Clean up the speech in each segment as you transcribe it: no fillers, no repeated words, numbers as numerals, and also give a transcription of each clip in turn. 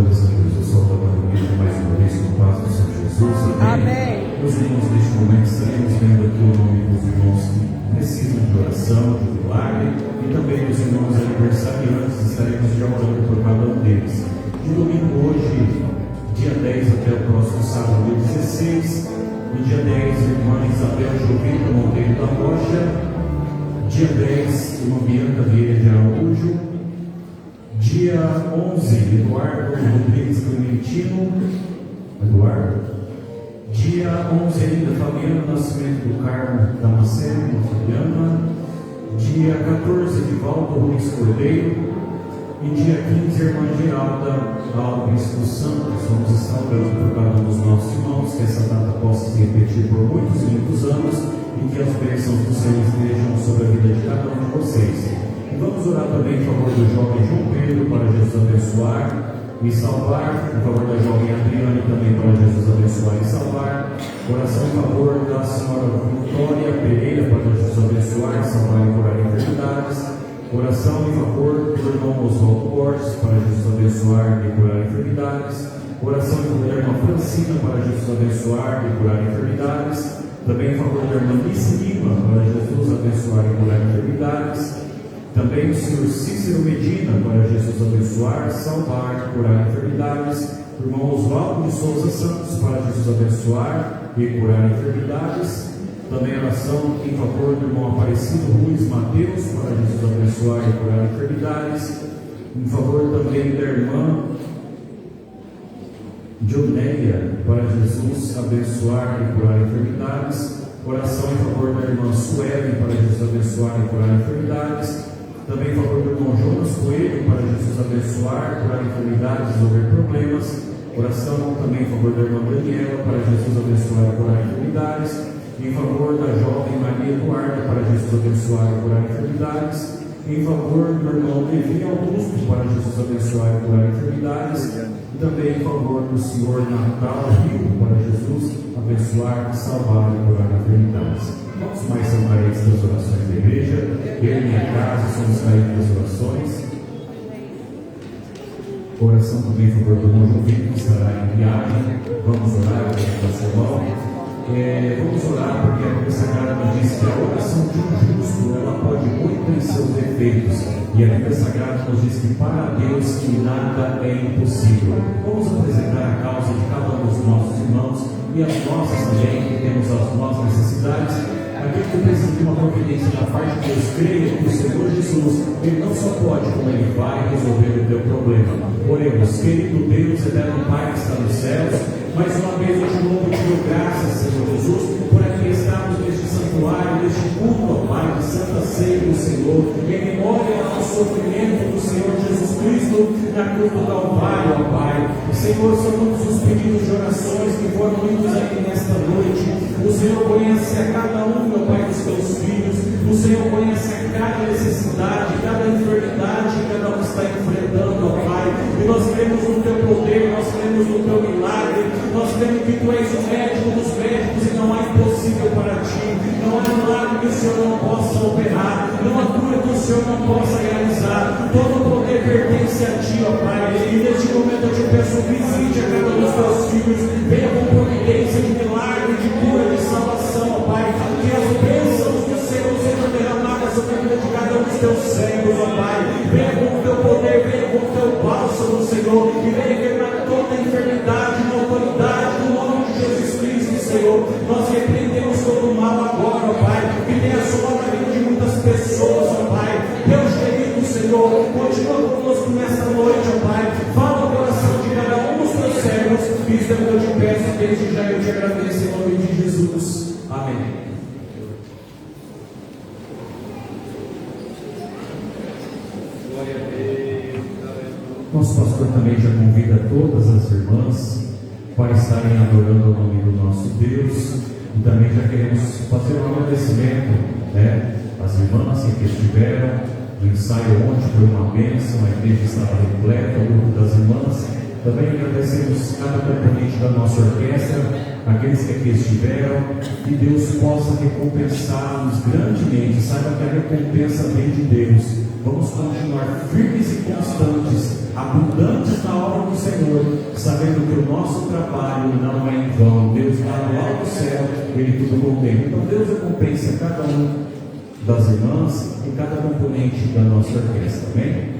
pastores, a Deus, o sol da manhã, mais uma vez com a paz do Senhor Jesus. Amém. Meus irmãos, neste momento estaremos vendo aqui o nome dos irmãos que precisam de oração, de milagre, e também os irmãos aniversariantes, estaremos já orando por cada um deles. De domingo hoje, dia 10 até o próximo sábado, dia 16, no dia 10, irmã Isabel Jovita Monteiro da Rocha, dia 10, irmã Bianca Vieira de Araújo, dia 11, Eduardo Rodrigues Clementino, dia 11 ainda, Fabiano Nascimento do Carmo Damasceno, Fabiana, dia 14, Divaldo Ruiz Cordeiro, e dia 15, irmã Geralda Alves dos Santos. Vamos estar orando por cada um dos nossos irmãos, que essa data possa se repetir por muitos e muitos anos, e que as bênçãos do Senhor estejam sobre a vida de cada um de vocês. E vamos orar também em favor do jovem João Pedro, para Jesus abençoar e salvar, em favor da jovem Adriane também, para Jesus abençoar e salvar, oração em favor da senhora Vitória Pereira, para Jesus abençoar, salvar e curar enfermidades, oração em favor do irmão Oswaldo Borges, para Jesus abençoar e curar enfermidades, oração em favor da irmã Francina, para Jesus abençoar e curar enfermidades, também em favor da irmã Lice Lima, para Jesus abençoar e curar enfermidades, também o senhor Cícero Medina, para Jesus abençoar, salvar, curar enfermidades. O irmão Oswaldo de Souza Santos, para Jesus abençoar e curar enfermidades. Também oração em favor do irmão Aparecido Ruiz Mateus, para Jesus abençoar e curar enfermidades. Em favor também da irmã Dioneia, para Jesus abençoar e curar enfermidades. Oração em favor da irmã Sueli, para Jesus abençoar e curar enfermidades. Também em favor do irmão Jonas Coelho, para Jesus abençoar, curar enfermidades, resolver problemas. Oração também em favor da irmã Daniela, para Jesus abençoar e curar enfermidades. Em favor da jovem Maria Eduarda, para Jesus abençoar e curar enfermidades. Em favor do irmão Levi Augusto, para Jesus abençoar e curar enfermidades. E também em favor do senhor Natal Rio, para Jesus abençoar, salvar e curar enfermidades. Vamos mais são carentes das orações da igreja. Eu e minha casa somos carentes das orações. Oração também em favor do irmão Jovito, que estará em viagem. Vamos orar, vamos orar, porque a Bíblia Sagrada nos diz que a oração de um justo, ela pode muito em seus defeitos. E a Bíblia Sagrada nos diz que para Deus que nada é impossível. Vamos apresentar a causa de cada um dos nossos irmãos e as nossas também, que temos as nossas necessidades. Aquele que precisa de uma providência da parte de Deus, creia que o Senhor Jesus, Ele não só pode, como Ele vai resolver o teu problema. Oremos. Querido Deus, eterno Pai que está nos céus, mais uma vez eu te louvo e te dou graças, Senhor Jesus, por aqui estarmos neste santuário, neste culto, ó Pai, de Santa Ceia do Senhor, em memória ao sofrimento do Senhor Jesus Cristo na cruz do Calvário, ó Pai. Senhor, são muitos os pedidos de orações que foram muitos aqui nesta noite. O Senhor conhece a cada um, meu Pai, dos teus filhos. O Senhor conhece a cada necessidade, cada enfermidade que cada um está enfrentando, ó Pai. E nós cremos no teu poder, nós cremos no teu milagre, nós cremos que tu és o médico dos médicos e não há impossível para ti. Não há milagre que o Senhor não possa operar, não há cura que o Senhor não possa realizar. Todo o poder pertence a ti, ó Pai. E neste momento eu te peço, visite a cada um dos teus filhos, venha com providência de milagre, de cura, de salvação, ó Pai. Que as bênçãos do Senhor sejam derramadas sobre a vida de cada um dos teus servos, ó Pai. Venha com o teu poder, venha com o teu bálsamo, Senhor, e venha quebrar toda a enfermidade na autoridade do nome de Jesus Cristo, Senhor. Nós repreendemos todo o mal agora, ó Pai, que tem assolado a vida de muitas pessoas, ó Pai. Deus querido, Senhor, continua conosco nesta noite, ó Pai. Fala o coração de cada um dos teus servos. Isso é o que eu te peço, desde já eu te agradeço em nome de Jesus. Amém. Nosso pastor também já convida todas as irmãs para estarem adorando o nome do nosso Deus. E também já queremos fazer um agradecimento, às irmãs que estiveram no ensaio ontem, foi uma bênção, a igreja estava repleta, o grupo das irmãs. Também agradecemos cada componente da nossa orquestra, aqueles que aqui estiveram, que Deus possa recompensá-los grandemente. Saiba que a recompensa vem de Deus. Vamos continuar firmes e constantes, abundantes na obra do Senhor, no céu, ele tudo contempla. Então Deus recompensa cada um das irmãs e cada componente da nossa orquestra, amém?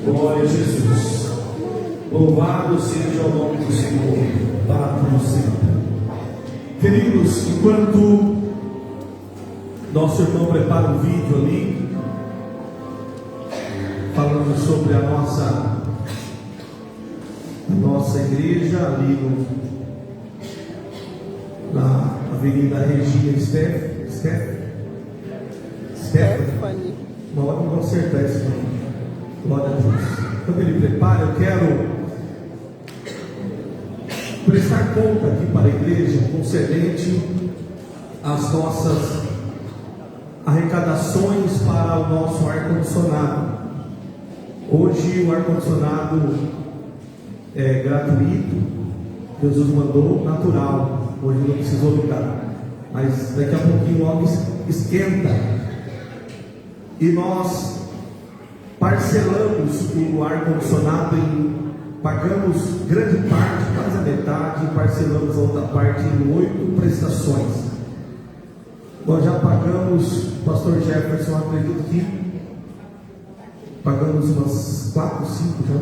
Glória a Jesus. Louvado seja o nome do Senhor, para todo sempre. Queridos, enquanto nosso irmão prepara um vídeo ali, falando sobre a nossa igreja, ali na Avenida Regina Stephanie. Uma hora não vou acertar esse nome. Glória a Deus. Quando ele prepara, eu quero prestar conta aqui para a igreja concernente às nossas arrecadações para o nosso ar-condicionado. Hoje o ar-condicionado é gratuito, Deus nos mandou natural, hoje não precisou ligar, mas daqui a pouquinho logo esquenta e nós parcelamos o ar-condicionado pagamos grande parte, quase a metade, e parcelamos a outra parte em 8 prestações. Nós já pagamos, pastor Jefferson, acredito que pagamos umas 4, 5 já.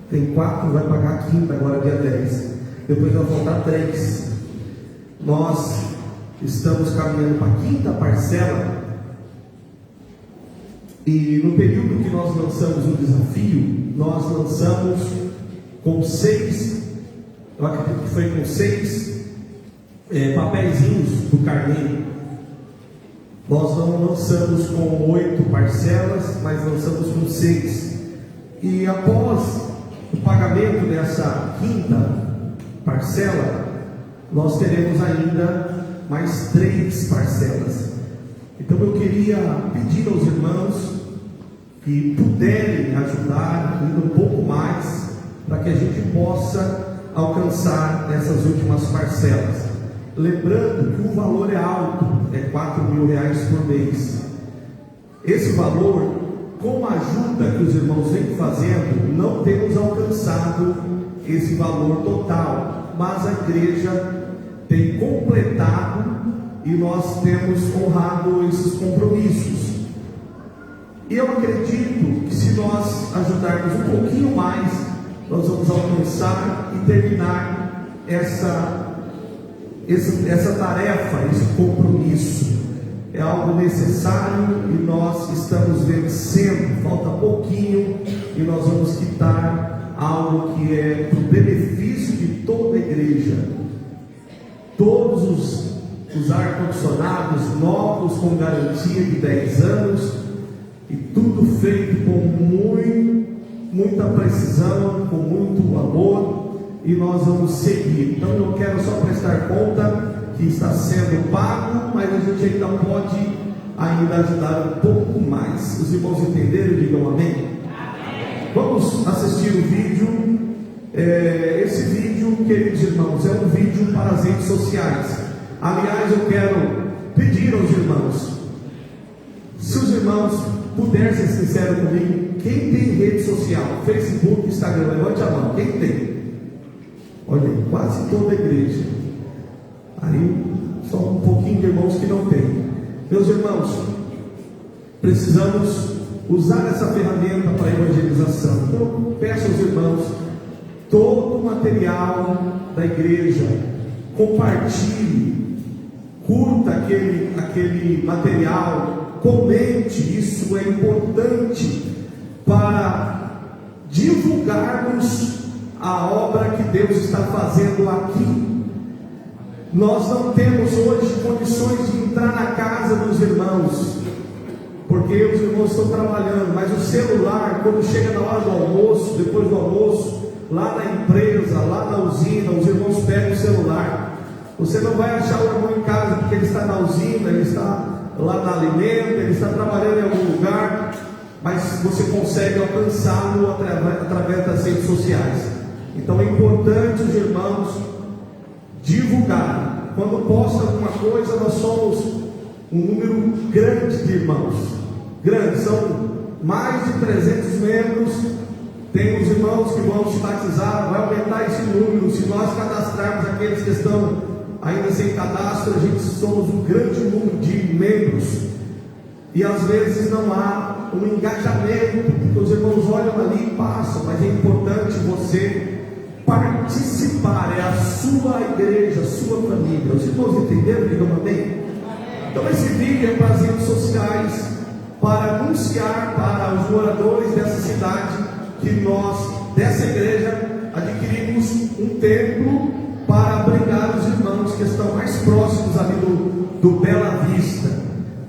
Tem 4, vai pagar a quinta agora, dia 10. Depois vai voltar 3. Nós estamos caminhando para a quinta parcela. E no período que nós lançamos o desafio, nós lançamos com 6, eu acredito que foi com 6 papeizinhos do carnê. Nós não lançamos com 8 parcelas, mas lançamos com 6. E após o pagamento dessa quinta parcela, nós teremos ainda mais 3 parcelas. Então eu queria pedir aos irmãos que puderem ajudar ainda um pouco mais, para que a gente possa alcançar essas últimas parcelas. Lembrando que o valor é alto, é R$4.000 por mês. Esse valor, com a ajuda que os irmãos vêm fazendo, não temos alcançado esse valor total, mas a igreja tem completado e nós temos honrado esses compromissos. E eu acredito que se nós ajudarmos um pouquinho mais, nós vamos alcançar e terminar essa tarefa, esse compromisso. É algo necessário e nós estamos vencendo, falta pouquinho e nós vamos quitar algo que é do benefício de toda a igreja. Todos os ar-condicionados novos com garantia de 10 anos e tudo feito com muita precisão, com muito amor, e nós vamos seguir. Então eu quero só prestar conta que está sendo pago, mas a gente ainda pode ajudar um pouco mais. Os irmãos entenderam? Digam amém. Vamos assistir o vídeo. Esse vídeo, queridos irmãos, é um vídeo para as redes sociais. Aliás, eu quero pedir aos irmãos, se os irmãos puderem ser sinceros comigo, quem tem rede social, Facebook, Instagram, levante a mão. Quem tem? Olha aí, quase toda a igreja. Aí, só um pouquinho de irmãos que não tem. Meus irmãos, precisamos usar essa ferramenta para a evangelização. Então, eu peço aos irmãos, todo o material da igreja, compartilhe, curta aquele material, comente. Isso é importante para divulgarmos a obra que Deus está fazendo aqui. Nós não temos hoje condições de entrar na casa dos irmãos, porque os irmãos estão trabalhando, mas o celular, quando chega na hora do almoço, depois do almoço, lá na empresa, lá na usina, os irmãos pegam o celular. Você não vai achar o irmão em casa porque ele está na usina, ele está lá na alimenta, ele está trabalhando em algum lugar, mas você consegue alcançá-lo através das redes sociais. Então é importante os irmãos divulgarem. Quando posta alguma coisa, nós somos um número grande de irmãos, são mais de 300 membros. Tem os irmãos que vão se batizar, vai aumentar esse número. Se nós cadastrarmos aqueles que estão ainda sem cadastro, a gente somos um grande número de membros, e às vezes não há um engajamento, porque os irmãos olham ali e passam, mas é importante você participar. É a sua igreja, a sua família. Os irmãos entenderam? Digam amém. Então esse vídeo é para as redes sociais, para anunciar para os moradores dessa cidade que nós, dessa igreja, adquirimos um templo para abrigar os irmãos que estão mais próximos ali do Bela Vista.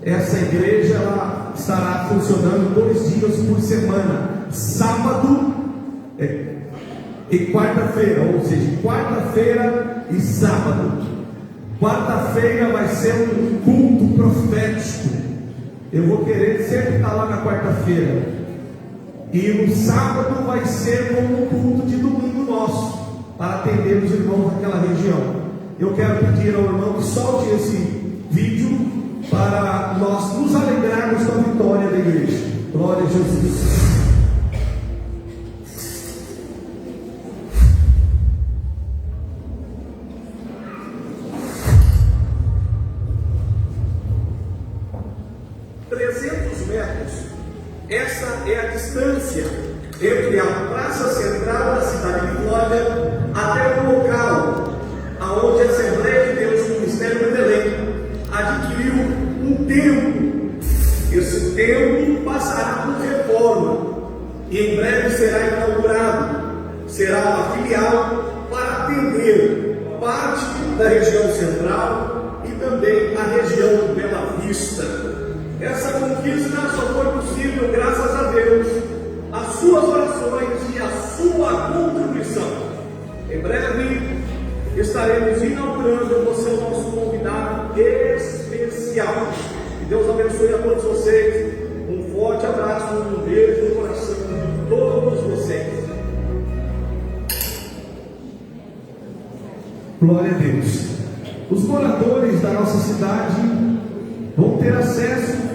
Essa igreja ela estará funcionando 2 dias por semana, sábado e quarta-feira, ou seja, quarta-feira e sábado. Quarta-feira vai ser um culto profético. Eu vou querer sempre estar lá na quarta-feira. E no sábado vai ser como um culto de domingo nosso, para atender os irmãos daquela região. Eu quero pedir ao irmão que solte esse vídeo para nós nos alegrarmos com a vitória da igreja. Glória a Jesus. Essa é a distância entre a praça central da cidade de Vitória até o local aonde a Assembleia de Deus do Ministério de Belém adquiriu um templo. Esse templo passará por reforma e em breve será inaugurado. Será uma filial para atender parte da região central e também a região do Bela Vista. Essa conquista só foi possível graças a Deus, às suas orações e à sua contribuição. Em breve estaremos inaugurando, você é o nosso convidado especial. Que Deus abençoe a todos vocês. Um forte abraço, um beijo no coração de todos vocês. Glória a Deus. Os moradores da nossa cidade vão ter acesso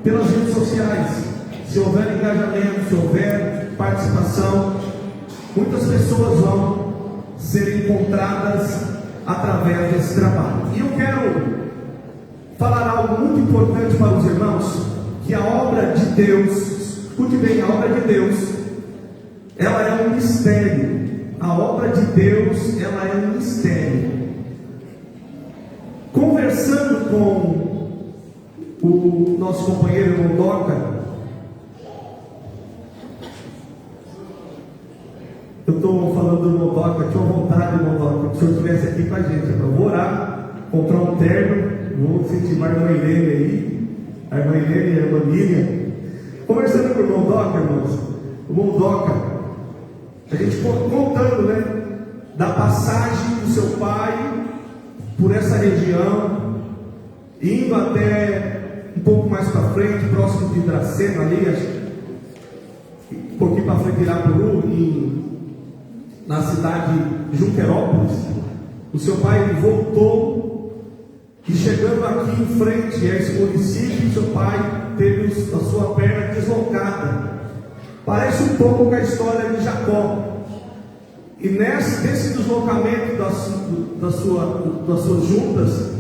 pelas redes sociais. Se houver engajamento, se houver participação, muitas pessoas vão ser encontradas através desse trabalho. E eu quero falar algo muito importante para os irmãos, que a obra de Deus, escute bem, a obra de Deus, ela é um mistério. A obra de Deus, ela é um mistério. Conversando com o nosso companheiro Mondoca, eu estou falando do Mondoca, tinha vontade, Mondoca, que o senhor estivesse aqui com a gente. Eu vou orar, comprar um terno, vou incentivar a irmã Irene aí, a irmã Irene e a irmã Miriam. Conversando com o Mondoca, irmãos, o Mondoca, a gente contando, né, da passagem do seu pai por essa região, indo até um pouco mais para frente, próximo de Dracena, ali, um pouquinho para frente de Irapuru, na cidade de Junquerópolis. O seu pai voltou e chegando aqui em frente a esse município, seu pai teve a sua perna deslocada. Parece um pouco com a história de Jacó. E nesse deslocamento das suas juntas,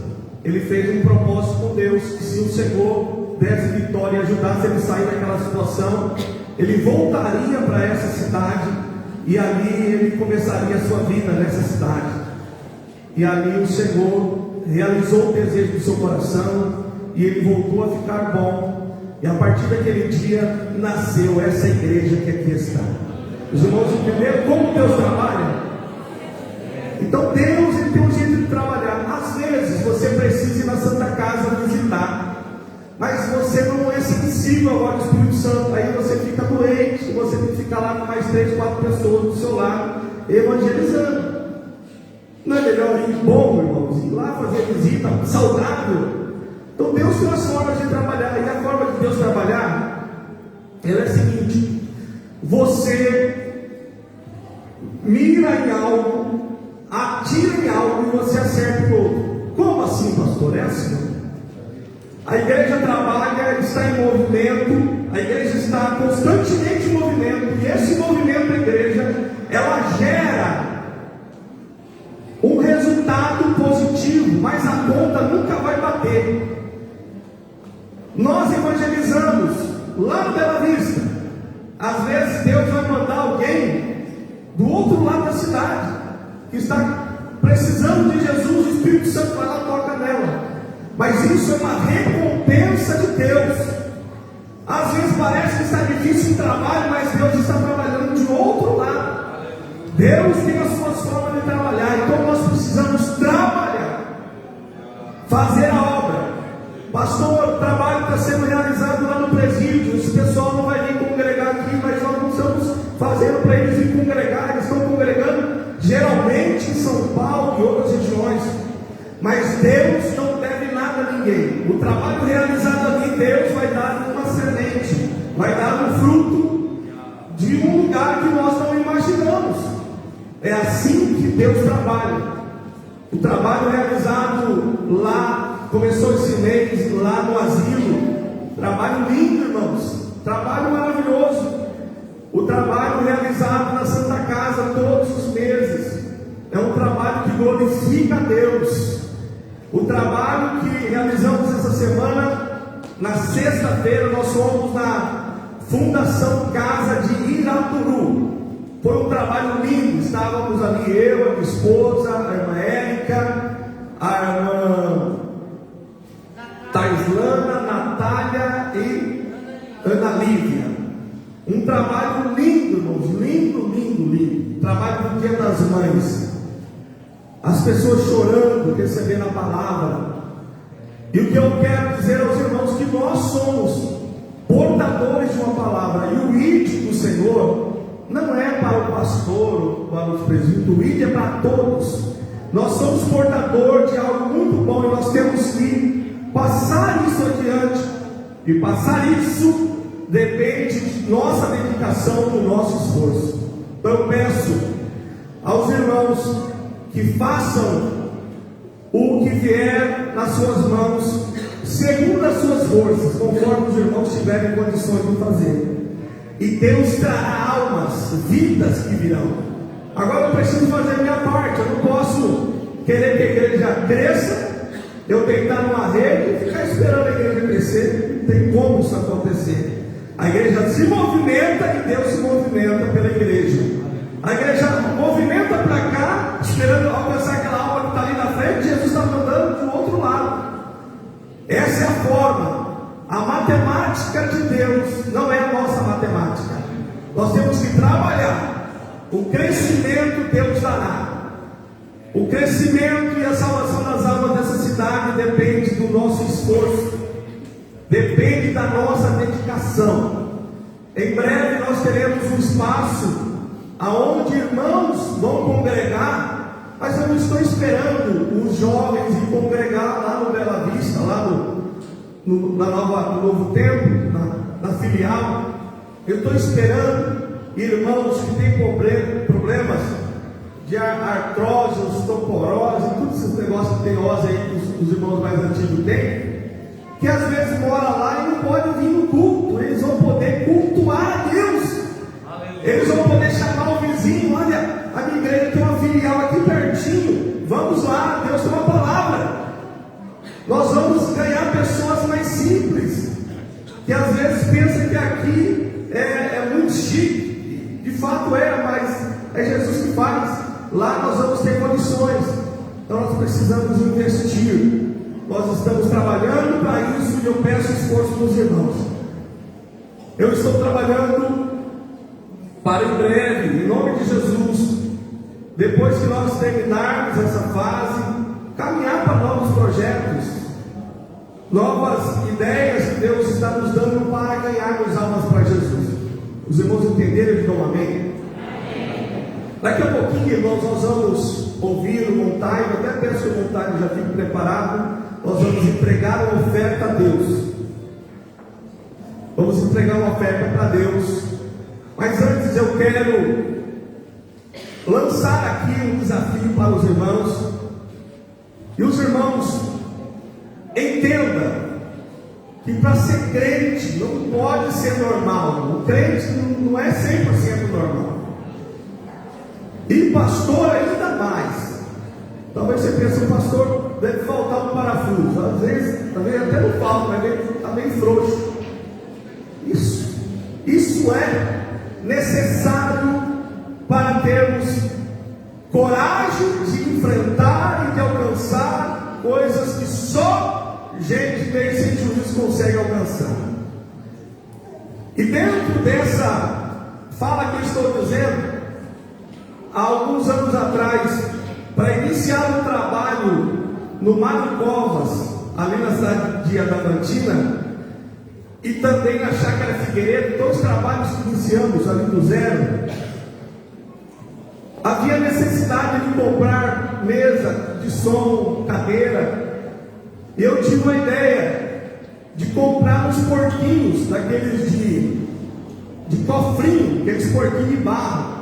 ele fez um propósito com Deus, que se o Senhor desse vitória e ajudasse ele a sair daquela situação, ele voltaria para essa cidade e ali ele começaria a sua vida nessa cidade. E ali o Senhor realizou o desejo do seu coração e ele voltou a ficar bom. E a partir daquele dia nasceu essa igreja que aqui está. Os irmãos entenderam como Deus trabalha? Então Deus, ele tem um jeito de trabalhar. Às vezes você precisa ir na Santa Casa visitar, mas você não é sensível agora ao Espírito Santo. Aí você fica doente, você tem que ficar lá com mais 3, 4 pessoas do seu lado evangelizando. Não é melhor ir bom, irmãos, ir lá fazer visita saudável? Então Deus tem as formas de trabalhar. E a forma de Deus trabalhar, ela é a seguinte: você mira em algo, atira em algo e você acerta o outro. Como assim, pastor? É assim. A igreja trabalha, está em movimento, a igreja está constantemente em movimento, e esse movimento da igreja, ela gera um resultado positivo, mas a conta nunca vai bater. Nós evangelizamos lá no Bela Vista. Às vezes Deus vai mandar alguém do outro lado da cidade, que está precisando de Jesus, o Espírito Santo vai lá e toca nela. Mas isso é uma recompensa de Deus. Às vezes parece que está difícil o trabalho, mas Deus está trabalhando de outro lado. Deus tem as suas formas de trabalhar, então nós precisamos trabalhar, fazer a obra. Pastor, o trabalho está sendo realizado lá no presídio, esse pessoal não vai vir congregar aqui, mas nós não estamos fazendo para eles vir congregar, eles estão congregando geralmente em São Paulo e outras regiões, mas Deus não deve nada a ninguém. O trabalho realizado ali, Deus vai dar uma semente, vai dar um fruto de um lugar que nós não imaginamos. É assim que Deus trabalha. O trabalho realizado lá começou esse mês lá no asilo. Trabalho lindo, irmãos, trabalho maravilhoso. O trabalho realizado na Santa Casa todos os meses é um trabalho que glorifica a Deus. O trabalho que realizamos essa semana, na sexta-feira, nós fomos na Fundação Casa de Irapuru. Foi um trabalho lindo. Estávamos ali, eu, a minha esposa, a irmã Érica, a irmã Taislana, Natália e Ana Lívia. Um trabalho lindo, irmãos, lindo, lindo, lindo. Trabalho do Dia das Mães. As pessoas chorando, recebendo a palavra. E o que eu quero dizer aos irmãos, que nós somos portadores de uma palavra. E o ID do Senhor não é para o pastor, para os presbíteros. O ID é para todos. Nós somos portadores de algo muito bom e nós temos que passar isso adiante. E passar isso depende de nossa dedicação, do nosso esforço. Então eu peço aos irmãos que façam o que vier nas suas mãos, segundo as suas forças, conforme os irmãos tiverem condições de fazer. E Deus trará almas, vidas que virão. Agora eu preciso fazer a minha parte. Eu não posso querer que a igreja cresça, eu deitar numa rede e ficar esperando a igreja crescer. Não tem como isso acontecer. A igreja se movimenta e Deus se movimenta pela igreja. A igreja movimenta para cá, esperando alcançar aquela alma que está ali na frente. Jesus está mandando do outro lado. Essa é a forma. A matemática de Deus não é a nossa matemática. Nós temos que trabalhar. O crescimento Deus dará. O crescimento e a salvação das almas dessa cidade depende do nosso esforço. Depende da nossa dedicação. Em breve nós teremos um espaço aonde irmãos vão congregar, mas eu não estou esperando os jovens ir congregar lá no Bela Vista, lá no Novo Tempo, na filial. Eu estou esperando irmãos que têm problemas de artrose, osteoporose, todos esses negócios que tem osa aí que os irmãos mais antigos têm, que às vezes mora lá e não pode vir no culto. Eles vão poder cultuar a Deus. Eles vão poder chamar o vizinho. Olha, a minha igreja tem uma filial aqui pertinho, vamos lá, Deus tem uma palavra. Nós vamos ganhar pessoas mais simples, que às vezes pensam que aqui é muito chique. De fato mas é Jesus que faz. Lá nós vamos ter condições. Então nós precisamos investir. Nós estamos trabalhando para isso e eu peço esforço dos irmãos. Eu estou trabalhando para em breve, em nome de Jesus, depois que nós terminarmos essa fase, caminhar para novos projetos, novas ideias que Deus está nos dando para ganharmos almas para Jesus. Os irmãos entenderam e dão amém? Daqui a pouquinho, irmãos, nós vamos ouvir o Montaio. Até peço que o Montaio já fique preparado. Nós vamos entregar uma oferta a Deus. Vamos entregar uma oferta para Deus. Mas antes eu quero lançar aqui um desafio para os irmãos. E os irmãos entendam que para ser crente não pode ser normal. O crente não é 100% normal. E pastor ainda mais. Talvez você pense, o pastor deve faltar um parafuso. Às vezes até não falta, mas ele está bem frouxo. Isso é necessário para termos coragem de enfrentar e de alcançar coisas que só gente bem sem juízo consegue alcançar. E dentro dessa fala que eu estou dizendo, há alguns anos atrás, para iniciar um trabalho no Mário Covas, ali na cidade de Adamantina, e também na Chácara Figueiredo, todos os trabalhos que iniciamos ali do zero, havia necessidade de comprar mesa de som, cadeira, e eu tive uma ideia de comprar uns porquinhos, daqueles de cofrinho, aqueles porquinhos de barro.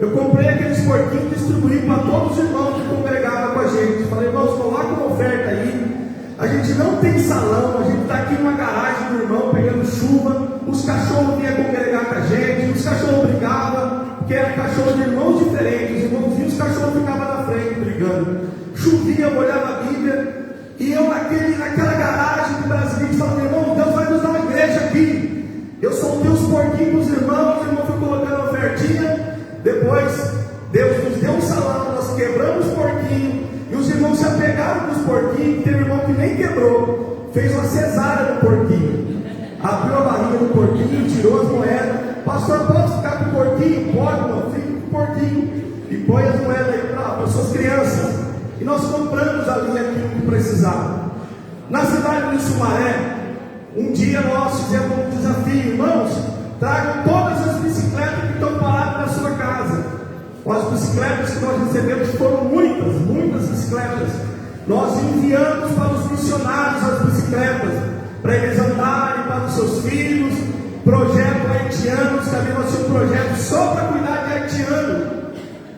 Eu comprei aqueles porquinhos e distribuí para todos os irmãos que congregavam com a gente. Falei, irmãos, coloca uma oferta aí. A gente gente não tem salão, a gente está aqui numa garagem do irmão pegando chuva, os cachorros vinham congregar com a gente, os cachorros brigavam, porque era cachorro de irmãos diferentes, os irmãos vinham, os cachorros ficavam na frente brigando, chovia, molhava a Bíblia, e eu naquela garagem do Brasil, falando, irmão, Deus vai nos dar uma igreja aqui. Eu soltei os porquinhos dos irmãos, o irmão foi colocando a ofertinha, depois Deus nos deu um salão, nós quebramos os porquinhos, e os irmãos se apegaram com os porquinhos, teve irmão que nem quebrou, fez uma cesárea no porquinho, abriu a barriga do porquinho, tirou as moedas, pastor, pode ficar com o porquinho? Pode, não, fica com o porquinho, e põe as moedas aí para suas crianças. E nós compramos ali aquilo que precisava. Na cidade de Sumaré, um dia nós fizemos um desafio, irmãos, tragam todas as bicicletas que estão paradas na sua casa. As bicicletas que nós recebemos foram muitas bicicletas. Nós enviamos para os missionários as bicicletas, para eles andarem para os seus filhos, projeto haitianos, que havia um projeto só para cuidar de haitianos.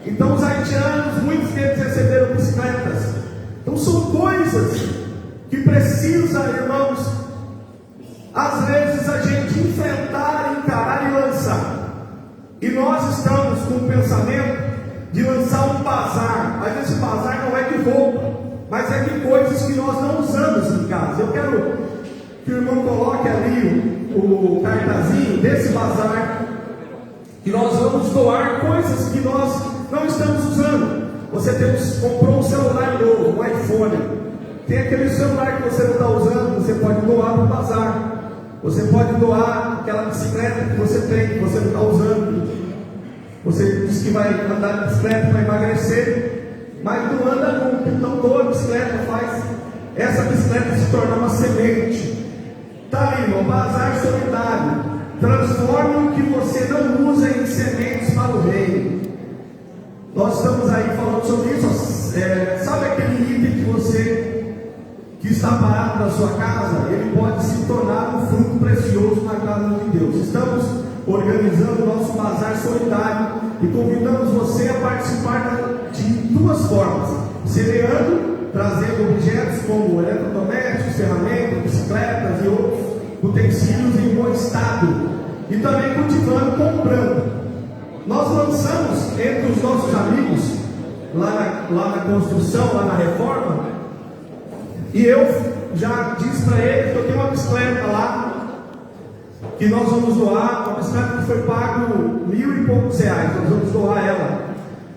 Então os haitianos, muitos deles receberam bicicletas. Então são coisas que precisa, irmãos, às vezes a gente enfrentar, encarar e lançar. E nós estamos com o pensamento de lançar um bazar. Mas esse bazar não é de roupa, mas é de coisas que nós não usamos em casa. Eu quero que o irmão coloque ali o cartazinho desse bazar, que nós vamos doar coisas que nós não estamos usando. Você comprou um celular novo, um iPhone, tem aquele celular que você não está usando, você pode doar para o bazar. Você pode doar aquela bicicleta que você tem, que você não está usando. Você diz que vai andar de bicicleta para emagrecer, mas não anda nunca. Então doa a bicicleta, faz essa bicicleta se tornar uma semente. Está ali, irmão, bazar solidário. Transforme o que você não usa em sementes para o reino. Nós estamos aí falando sobre isso. Sabe aquele item que está parado na sua casa? Ele pode se tornar um fruto precioso na casa de Deus. Estamos organizando o nosso bazar solidário e convidamos você a participar de duas formas: semeando, trazendo objetos como eletrodomésticos, ferramentas, bicicletas e outros utensílios em bom estado, e também cultivando, comprando. Nós lançamos entre os nossos amigos, lá na construção, lá na reforma, e eu já disse para eles que eu tenho uma bicicleta lá, que nós vamos doar, uma bicicleta que foi pago R$1.000 e poucos, nós vamos doar ela,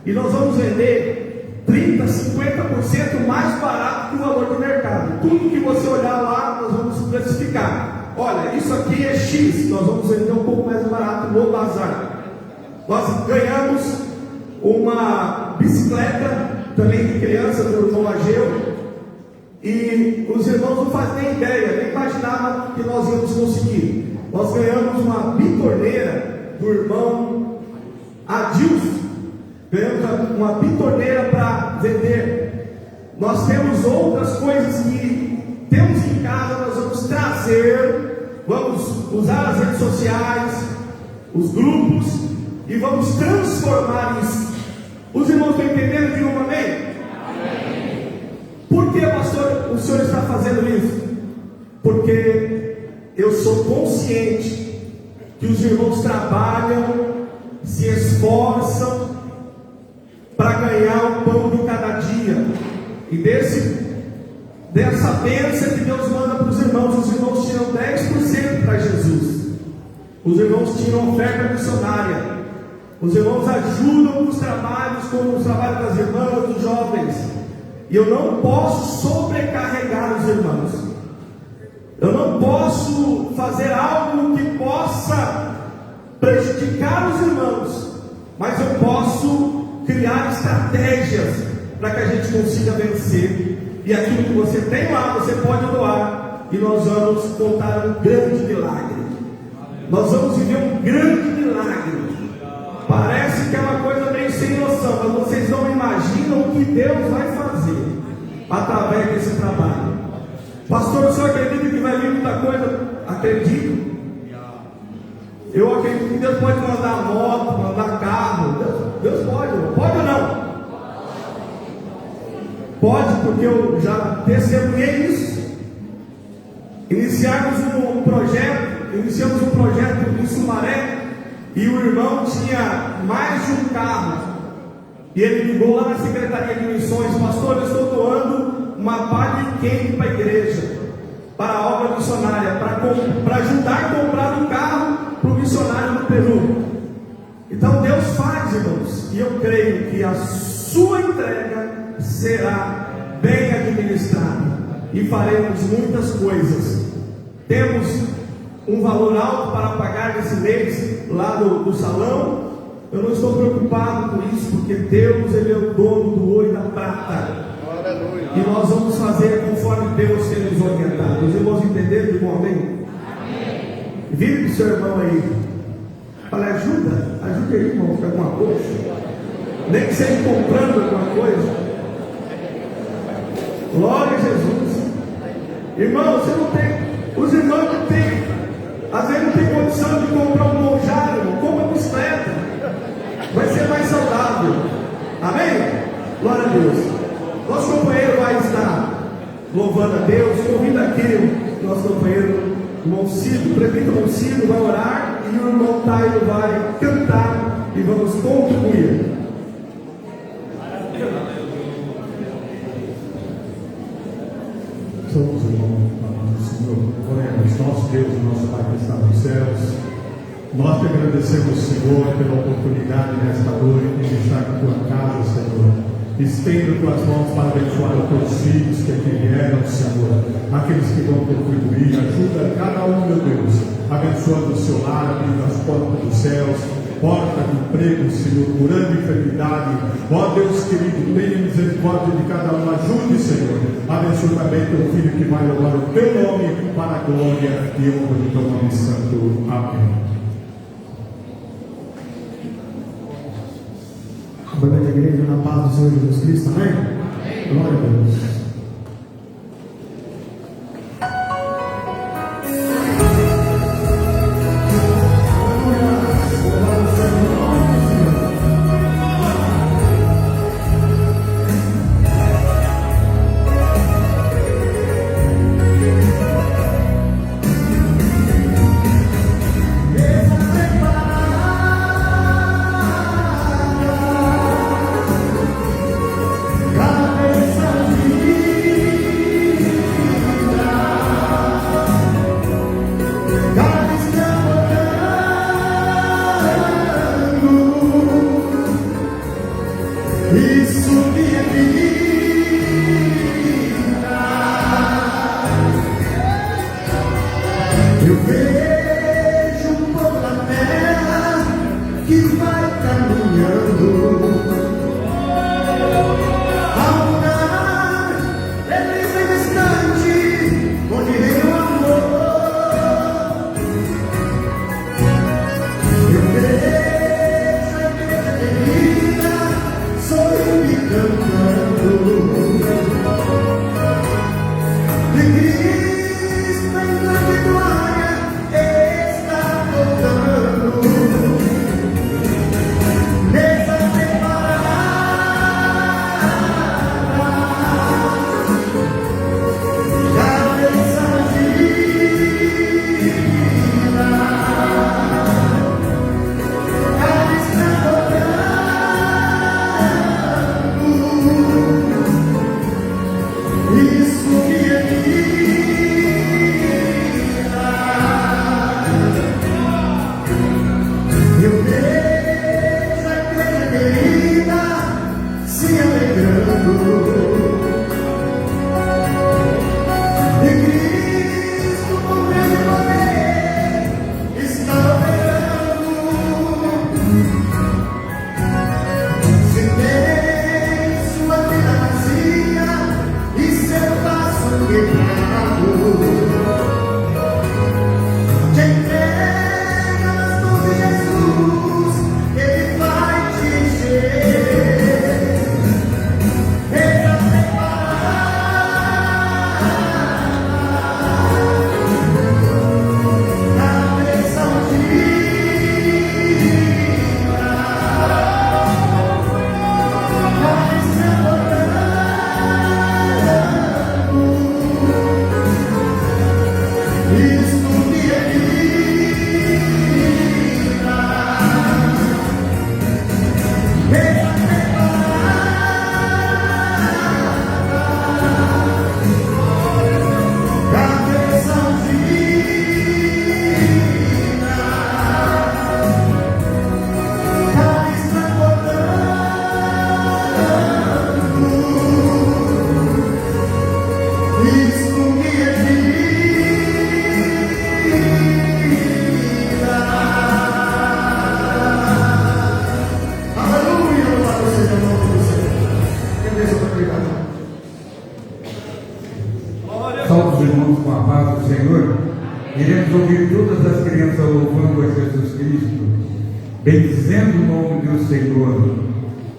e nós vamos vender 30%, 50% mais barato que o valor do mercado. Tudo que você olhar lá, nós vamos precificar. Olha, isso aqui é X, nós vamos vender um pouco mais barato no bazar. Nós ganhamos uma bicicleta também de criança do irmão Ageu, e os irmãos não fazem nem ideia, nem imaginavam que nós íamos conseguir. Nós ganhamos uma bitorneira do irmão Adilson, ganhamos uma bitorneira para vender. Nós temos outras coisas que temos em casa, nós vamos trazer, vamos usar as redes sociais, os grupos, e vamos transformar isso. Os irmãos estão entendendo? Digam amém? Amém. Por que, pastor, o senhor está fazendo isso? Porque eu sou consciente que os irmãos trabalham, se esforçam para ganhar o pão de cada dia, e dessa bênção que Deus manda para os irmãos tiram 10% para Jesus. Os irmãos tiram oferta missionária. Os irmãos ajudam nos trabalhos, como os trabalhos das irmãs, dos jovens. E eu não posso sobrecarregar os irmãos. Eu não posso fazer algo que possa prejudicar os irmãos, mas eu posso criar estratégias para que a gente consiga vencer. E aquilo que você tem lá, você pode doar, e nós vamos contar um grande milagre. Nós vamos viver um grande milagre. Parece que é uma coisa meio sem noção, mas vocês não imaginam o que Deus vai fazer através desse trabalho. Pastor, o senhor acredita que vai vir muita coisa? Acredito. Eu acredito que Deus pode mandar moto, mandar carro. Deus pode ou não? Pode, porque eu já testemunhei isso. iniciamos um projeto em Sumaré, e o irmão tinha mais de um carro, e ele ligou lá na Secretaria de Missões: pastor, eu estou doando uma pá de quente para a igreja, para a obra missionária, para ajudar a comprar um carro para o missionário no Peru. Então Deus faz, irmãos, e eu creio que a sua entrega será bem administrada, e faremos muitas coisas. Temos um valor alto para pagar esse mês lá do salão. Eu não estou preocupado com isso, porque Deus, Ele é o dono do ouro e da prata, e nós vamos fazer conforme Deus tem nos orientado. Os irmãos entenderam, irmão? Amém? Vire para o seu irmão aí, fala: ajude aí, irmão, com alguma coisa, nem que seja comprando alguma coisa. Glória a Jesus. Irmão, você não tem, os irmãos não têm, às vezes não tem condição de comprar um monjaro, irmão, compra bicicleta, vai ser mais saudável. Amém? Glória a Deus. Nosso companheiro vai estar louvando a Deus. Convida aqui o nosso companheiro, irmão Cido, o prefeito irmão Cido vai orar, e o irmão Tairo vai cantar, e vamos contribuir. Somos irmãos do Senhor, oremos. Nosso Deus e nosso Pai que está nos céus, nós te agradecemos, Senhor, pela oportunidade nesta noite de estar na tua casa, Senhor. Estenda tuas mãos para abençoar os teus filhos que aqui vieram, Senhor, aqueles que vão contribuir. Ajuda cada um, meu Deus, abençoando o seu lar, abrindo as portas dos céus, porta de emprego, Senhor, curando enfermidade. Ó Deus querido, tenha misericórdia de cada um. Ajude, Senhor. Abençoe também teu filho que vai louvar o teu nome para a glória e honra do teu nome santo. Amém. Boa noite, igreja, na paz do Senhor Jesus Cristo. Amém? Glória a Deus. Cantar Saúde os irmãos com a paz do Senhor. Iremos ouvir todas as crianças louvando a Jesus Cristo, bendizendo o nome do Senhor.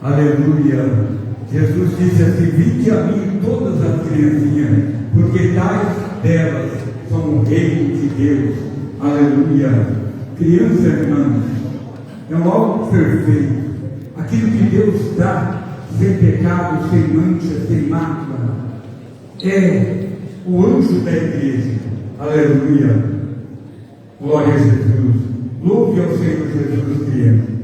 Aleluia. Jesus disse assim: vinde a mim todas as criancinhas, porque tais delas são o reino de Deus. Aleluia. Criança, irmãos, é um algo perfeito. Aquilo que Deus dá, sem pecado, sem mancha, sem mácula, é o anjo da igreja. Aleluia. Glória a Jesus. Louve ao Senhor Jesus, criança.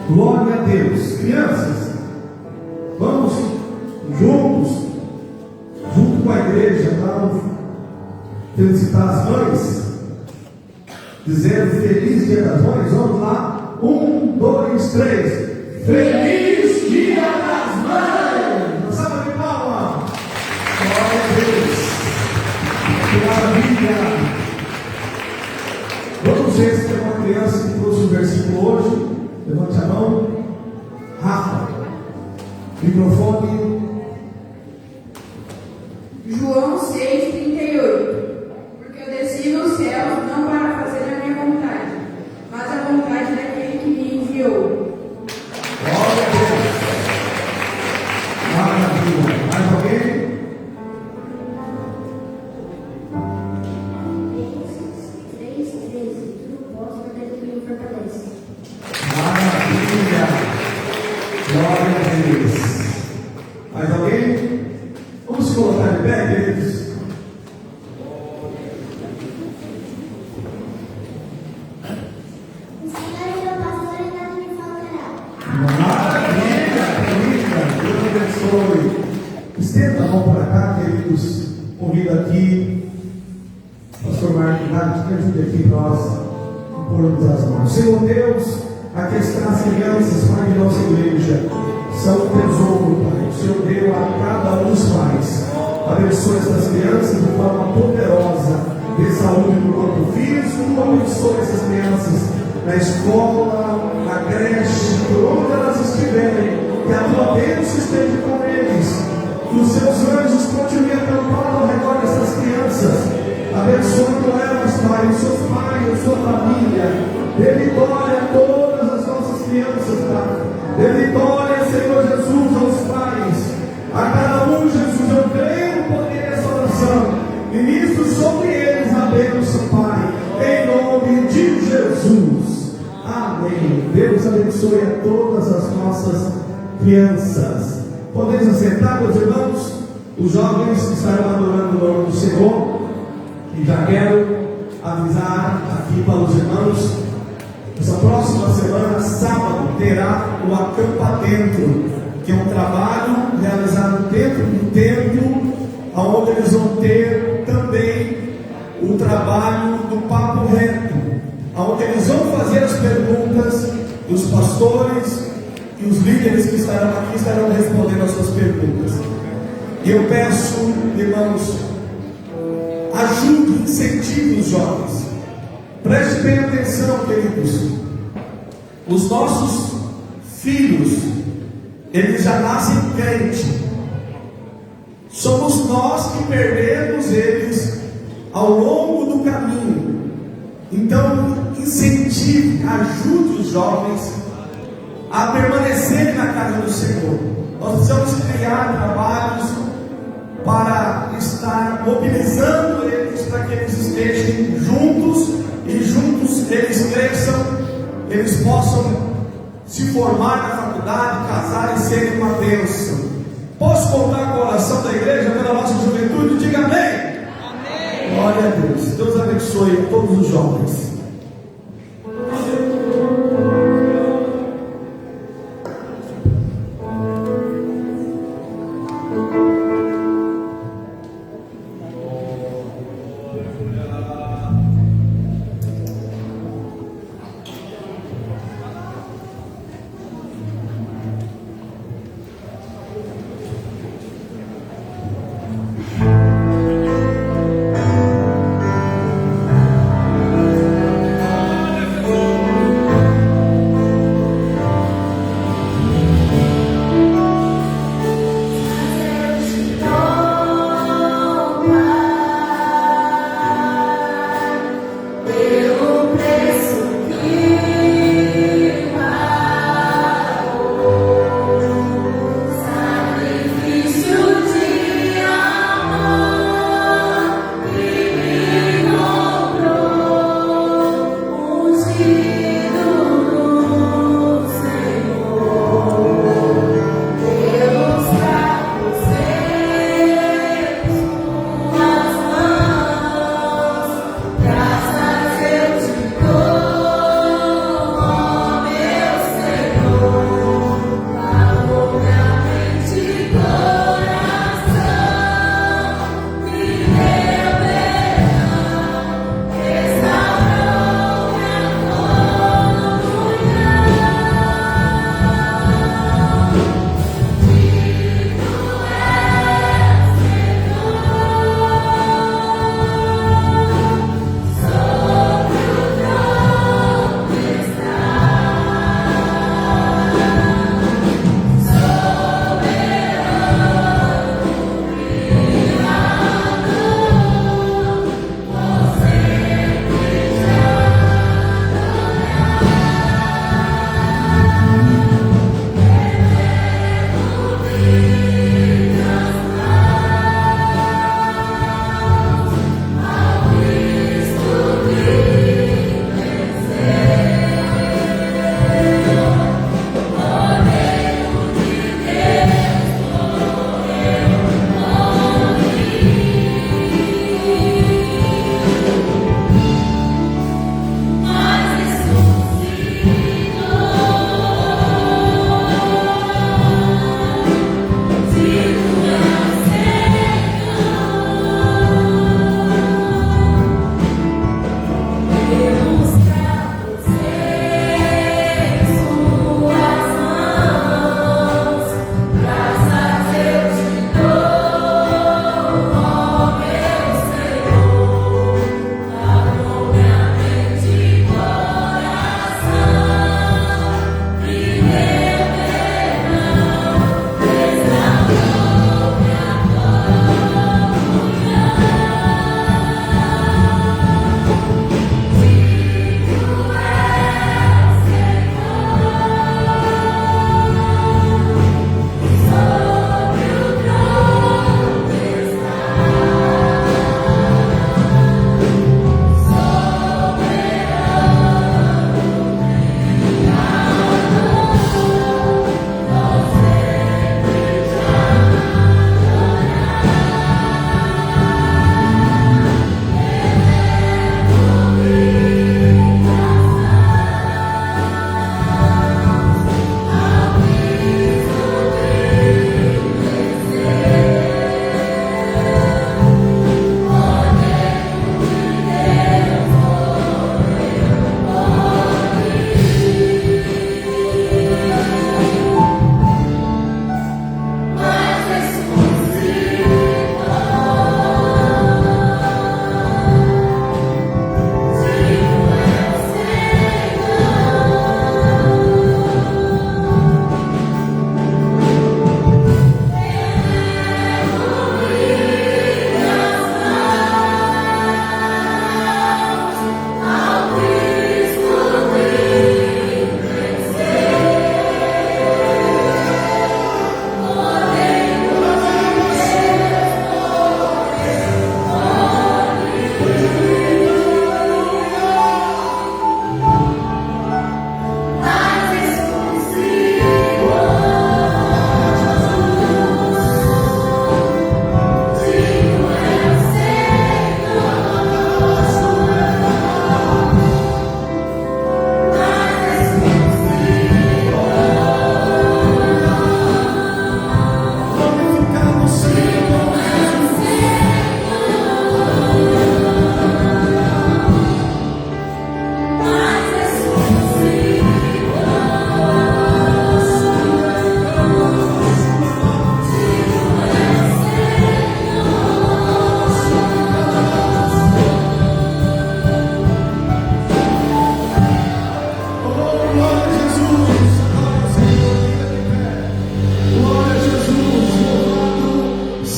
Glória a Deus. Crianças, vamos juntos, junto com a igreja, vamos felicitar as mães, dizendo feliz dia das mães. Vamos lá, 1, 2, 3. Feliz dia das mães. Salva de palmas. Glória a Deus. Obrigado. Maravilha! Vamos ver se tem uma criança que trouxe um versículo hoje. Levante a mão. Rafa. Microfone. João 6,38. Porque eu desci nos céus não para fazer a minha vontade, mas a vontade daquele que me enviou. Glória a Deus. Maravilha. Mais alguém? Maravilha. Glória a Deus. Mais alguém? Vamos se colocar de pé, queridos. O Senhor é meu pastor e nada me faltará. Maravilha, querida. Deus abençoe. Estenda a mão para cá, queridos. Convido aqui, pastor Marcos, que ajude aqui nós impormos as mãos. Senhor Deus, aqui estão as crianças, Pai, de nossa igreja. São um tesouro, Pai. O Senhor deu a cada um dos pais. Abençoe essas crianças de forma poderosa. Dê saúde no corpo físico. Abençoe essas crianças na escola, na creche, por onde elas estiverem. Que a tua bênção esteja com eles. Que os seus anjos continuem acampados ao redor dessas crianças. Abençoando elas, Pai, os seus pais, a sua família. Dê vitória a todas as nossas crianças, Pai. Dê vitória, Senhor Jesus, aos pais. A cada um, Jesus, eu creio no poder dessa oração. Ministro sobre eles a bênção, Pai. Em nome de Jesus. Amém. Deus abençoe a todas as nossas crianças. Podemos assentar, meus irmãos? Os jovens estarão adorando o nome do Senhor. E já quero avisar aqui para os irmãos, essa próxima semana, sábado, terá o Acampa Dentro, que é um trabalho realizado dentro do templo, onde eles vão ter também o trabalho do Papo Reto, onde eles vão fazer as perguntas dos pastores e os líderes que estarão aqui estarão respondendo as suas perguntas. E eu peço, irmãos, ajude, incentive os jovens. Preste bem atenção, queridos. Os nossos filhos, eles já nascem crentes. Somos nós que perdemos eles ao longo do caminho. Então, incentive, ajude os jovens a permanecerem na casa do Senhor. Nós precisamos criar trabalhos para estar mobilizando eles para que eles estejam juntos e juntos eles cresçam, eles possam se formar na faculdade, casar e serem uma bênção. Posso contar com a oração da igreja pela nossa juventude? Diga amém. Amém. Glória a Deus. Deus abençoe a todos os jovens.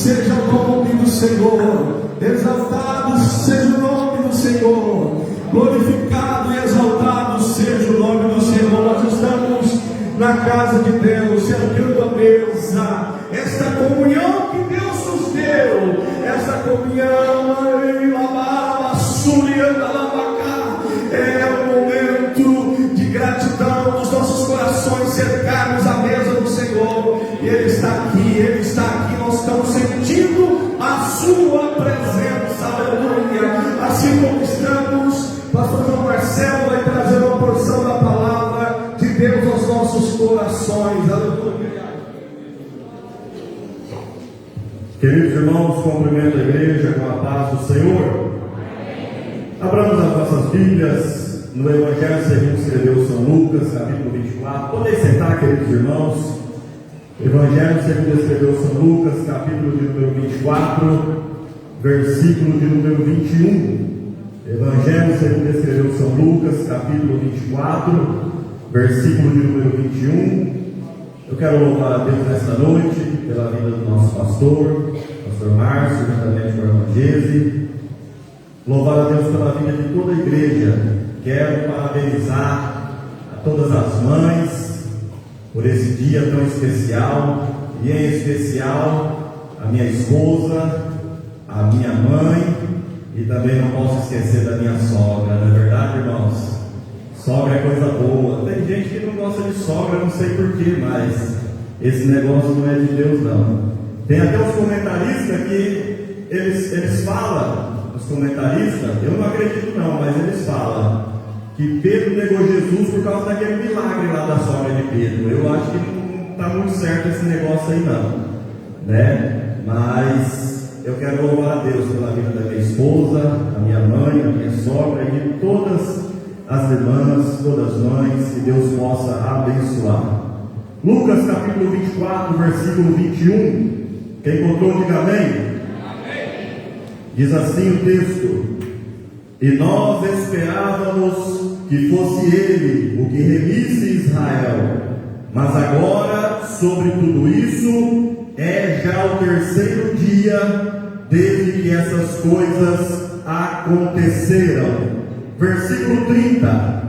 seja o nome do Senhor, exaltado seja o nome do Senhor, glorificado e exaltado seja o nome do Senhor. Nós estamos na casa de Deus, cercando a mesa, esta comunhão que Deus nos deu, esta comunhão, é um momento de gratidão dos nossos corações, cercarmos a mesa do Senhor, e Ele está aqui, nós estamos sentindo a sua presença, aleluia. Assim como estamos, pastor João Marcelo vai trazer uma porção da palavra de Deus aos nossos corações, aleluia. Queridos irmãos, cumprimento a igreja com a paz do Senhor. Abramos as nossas Bíblias no Evangelho segundo escreveu São Lucas, capítulo 24. Podem sentar, queridos irmãos. Evangelho segundo escreveu São Lucas, capítulo de número 24, versículo de número 21. Evangelho segundo escreveu São Lucas, capítulo 24, versículo de número 21. Eu quero louvar a Deus nesta noite pela vida do nosso pastor Márcio, juntamente com a irmã Gese. Louvar a Deus pela vida de toda a igreja. Quero parabenizar a todas as mães por esse dia tão especial, e em especial a minha esposa, a minha mãe, e também não posso esquecer da minha sogra, não é verdade, irmãos? Sogra é coisa boa. Tem gente que não gosta de sogra, não sei porquê, mas esse negócio não é de Deus, não. Tem até os comentaristas que eles falam, os comentaristas, eu não acredito não, mas eles falam que Pedro negou Jesus por causa daquele milagre lá da sogra de Pedro. Eu acho que não está muito certo esse negócio aí não, né? Mas eu quero louvar a Deus pela vida da minha esposa, a minha mãe, a minha sogra e de todas as irmãs, todas as mães, que Deus possa abençoar. Lucas capítulo 24, versículo 21. Quem botou, diga amém. Diz assim o texto: e nós esperávamos que fosse ele o que remisse Israel, mas agora sobre tudo isso é já o terceiro dia desde que essas coisas aconteceram. Versículo 30.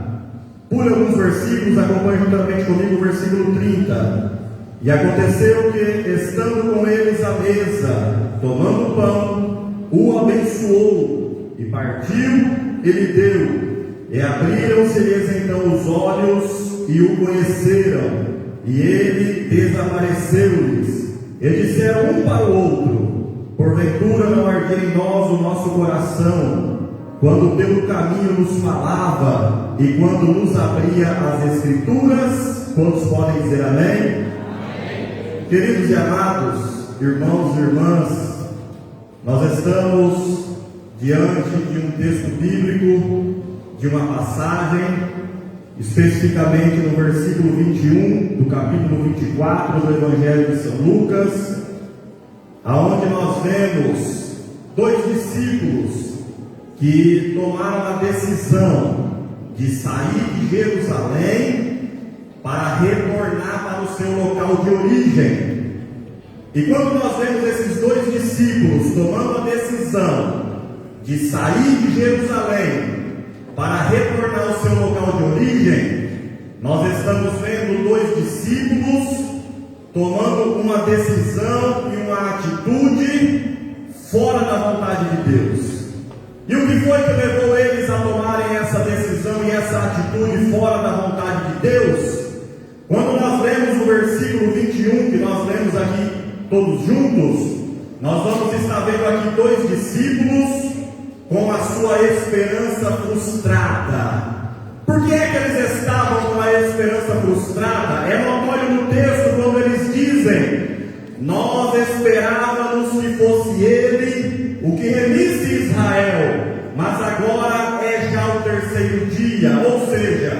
Por alguns versículos, acompanhe juntamente comigo o versículo 30. E aconteceu que, estando com eles à mesa, tomando o pão, o abençoou, e partiu, ele deu. E abriram-se-lhes então os olhos, e o conheceram, e ele desapareceu-lhes. E disseram um para o outro: porventura não ardia em nós o nosso coração, quando pelo caminho nos falava, e quando nos abria as Escrituras? Quantos podem dizer amém? Amém. Queridos e amados, irmãos e irmãs, nós estamos diante de um texto bíblico, de uma passagem, especificamente no versículo 21 do capítulo 24 do Evangelho de São Lucas, aonde nós vemos dois discípulos que tomaram a decisão de sair de Jerusalém para retornar para o seu local de origem. E quando nós vemos esses dois discípulos tomando a decisão de sair de Jerusalém para retornar ao seu local de origem, nós estamos vendo dois discípulos tomando uma decisão e uma atitude fora da vontade de Deus. E o que foi que levou eles a tomarem essa decisão e essa atitude fora da vontade de Deus? Quando nós lemos o versículo 21, que nós lemos aqui todos juntos, nós vamos estar vendo aqui dois discípulos com a sua esperança frustrada. Por que é que eles estavam com a esperança frustrada? É notório no texto quando eles dizem: nós esperávamos que fosse ele o que remisse Israel, mas agora é já o terceiro dia. Ou seja,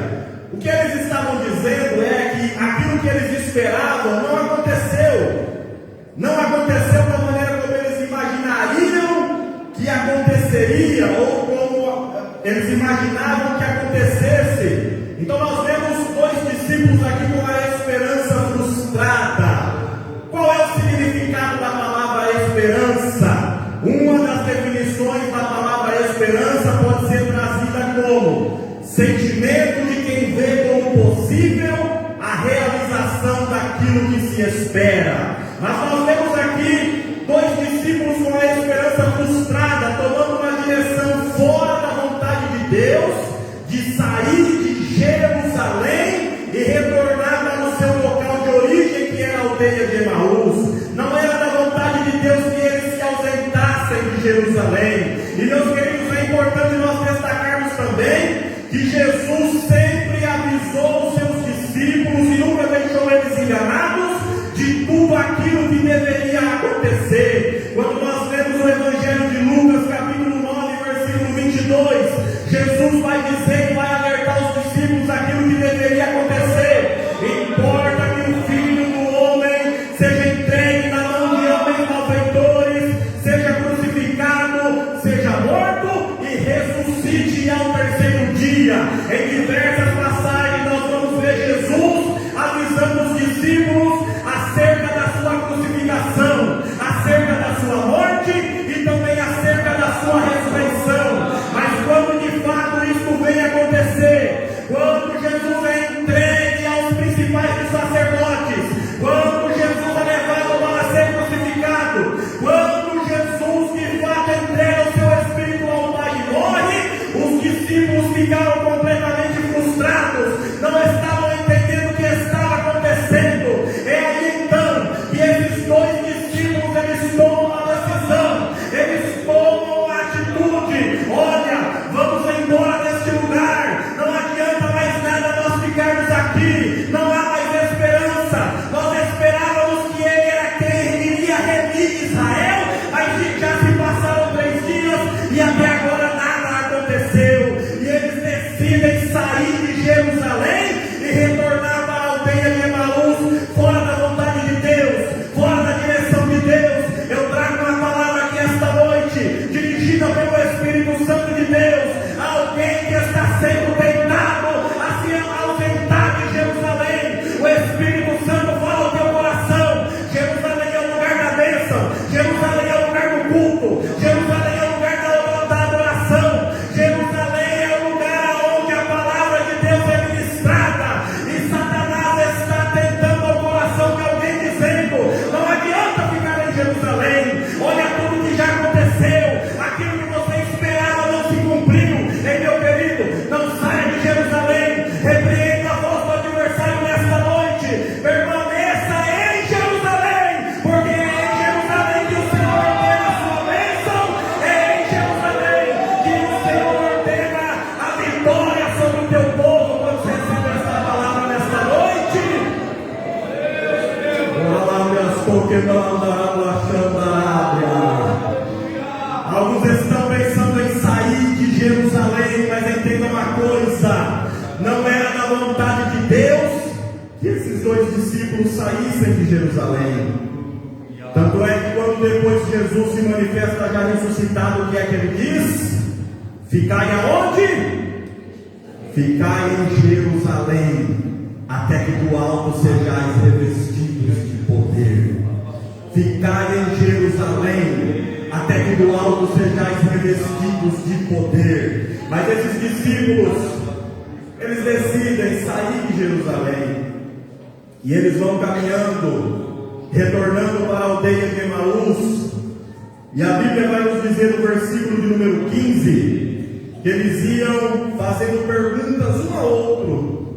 o que eles estavam dizendo é que aquilo que eles esperavam não aconteceu. Não aconteceu da maneira como eles imaginariam que aconteceria, ou como eles imaginavam que acontecesse. Então nós vemos dois discípulos aqui com a esperança frustrada. Qual é o significado da palavra esperança? esperança. Uma das definições da palavra esperança pode ser trazida como sentimento de quem vê como possível a realização daquilo que se espera. Mas nós temos aqui dois discípulos com a esperança frustrada, tomando uma direção fora da vontade de Deus, de sair de Jerusalém e retornar para o seu local de origem, que era a aldeia de Emaús. Não era da vontade de Deus que eles se ausentassem de Jerusalém. E meus queridos, é importante nós destacarmos também que Jesus sempre avisou os seus discípulos e nunca deixou eles enganados de tudo aquilo que deveria acontecer. Quando nós lemos o Evangelho de Lucas, capítulo 9, versículo 22, Jesus vai dizer e vai alertar os discípulos daquilo que deveria acontecer. Importa que o Filho do Homem seja entregue na mão de homens malfeitores, seja crucificado, seja morto e ressuscite ao terceiro dia. Em diversas passagens nós vamos ver Jesus avisando os discípulos acerca da sua crucificação, acerca da sua morte e também acerca da sua ressurreição. Mas quando de fato isso vem acontecer, quando Jesus é entregue aos principais dos sacerdotes, quando Jesus é levado para ser crucificado, quando Jesus de fato entrega o seu espírito ao Pai e morre, os discípulos ficaram completamente frustrados, não estavam entendendo o que estava acontecendo. É aí então que esses dois discípulos eles tomam uma decisão, eles tomam uma atitude. Olha, vamos embora deste lugar, não adianta mais nada nós ficarmos aqui, não há mais esperança. Nós esperávamos que ele era quem iria remir Israel, mas já se passaram 3 dias e até agora nada aconteceu. E eles decidem sair de Jerusalém e retornar para a aldeia de Emaús, fora da vontade de Deus, fora da direção de Deus. Eu trago uma palavra aqui esta noite, dirigida pelo Espírito Santo de Deus, a alguém que está sendo tentado a se ausentar de Jerusalém. O Espírito Santo fala ao teu coração: Jerusalém é o lugar da bênção, Jerusalém é o lugar do culto, Jerusalém é o lugar da adoração, Jerusalém é o lugar onde a palavra de Deus é ministrada. E Satanás está tentando ao coração de alguém, dizendo: não adianta ficar em Jerusalém, olha tudo que já aconteceu, aquilo que você esperava não se cumpriu. Ei, meu querido, não saia de Jerusalém, repreenda a voz do adversário nesta noite, permaneça em Jerusalém, porque é em Jerusalém que o Senhor ordena a sua bênção, é em Jerusalém que o Senhor ordena a vitória sobre o teu povo. Quando você recebe esta palavra nesta noite, alguns estão pensando em sair de Jerusalém, mas entenda uma coisa: não era da vontade de Deus que esses dois discípulos saíssem de Jerusalém. Tanto é que quando depois Jesus se manifesta já ressuscitado, o que é que ele diz? Ficai aonde? Ficai em Jerusalém, até que do alto sejais revestidos de poder. Ficai em Jerusalém, até que do alto sejais revestidos de poder. Mas esses discípulos, eles decidem sair de Jerusalém, e eles vão caminhando, retornando para a aldeia de Emaús. E a Bíblia vai nos dizer no versículo de número 15, que eles iam fazendo perguntas um ao outro,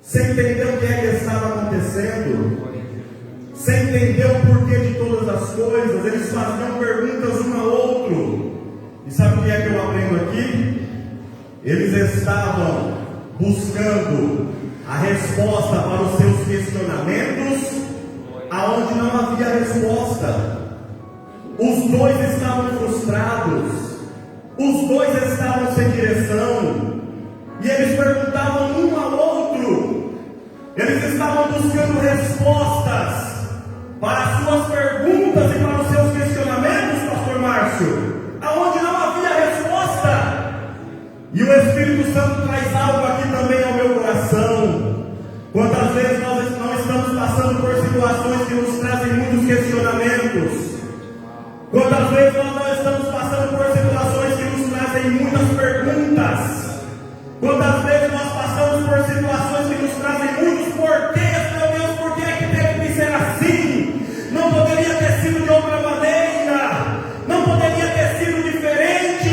sem entender o que é que estava acontecendo, sem entender o porquê de todas as coisas. Eles faziam perguntas um ao outro. E sabe o que é que eu aprendo aqui? Eles estavam buscando a resposta para os seus questionamentos aonde não havia resposta. Os dois estavam frustrados, os dois estavam sem direção, e eles perguntavam um ao outro. Eles estavam buscando respostas para as suas perguntas e para os seus questionamentos, pastor Márcio, aonde não havia resposta. E o Espírito Santo traz algo aqui também ao meu coração. Quantas vezes nós não estamos passando por situações que nos trazem muitos questionamentos, Quantas vezes nós não estamos passando por situações que nos trazem muitas perguntas? Quantas vezes nós passamos por situações que nos trazem muitos porquês, meu Deus, por que é que teve que ser assim? Não poderia ter sido de outra maneira, não poderia ter sido diferente,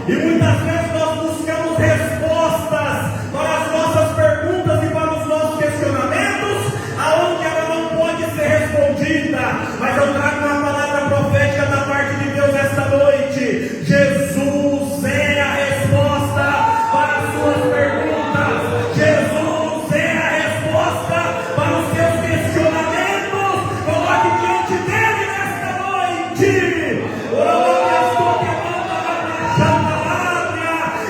e muitas vezes nós buscamos respostas para as nossas perguntas e para os nossos questionamentos, aonde ela não pode ser respondida. Mas eu trago uma palavra profética da parte de Deus esta noite. Jesus é a resposta para as suas perguntas. Jesus é a resposta para os seus questionamentos. Coloque diante dele nesta noite.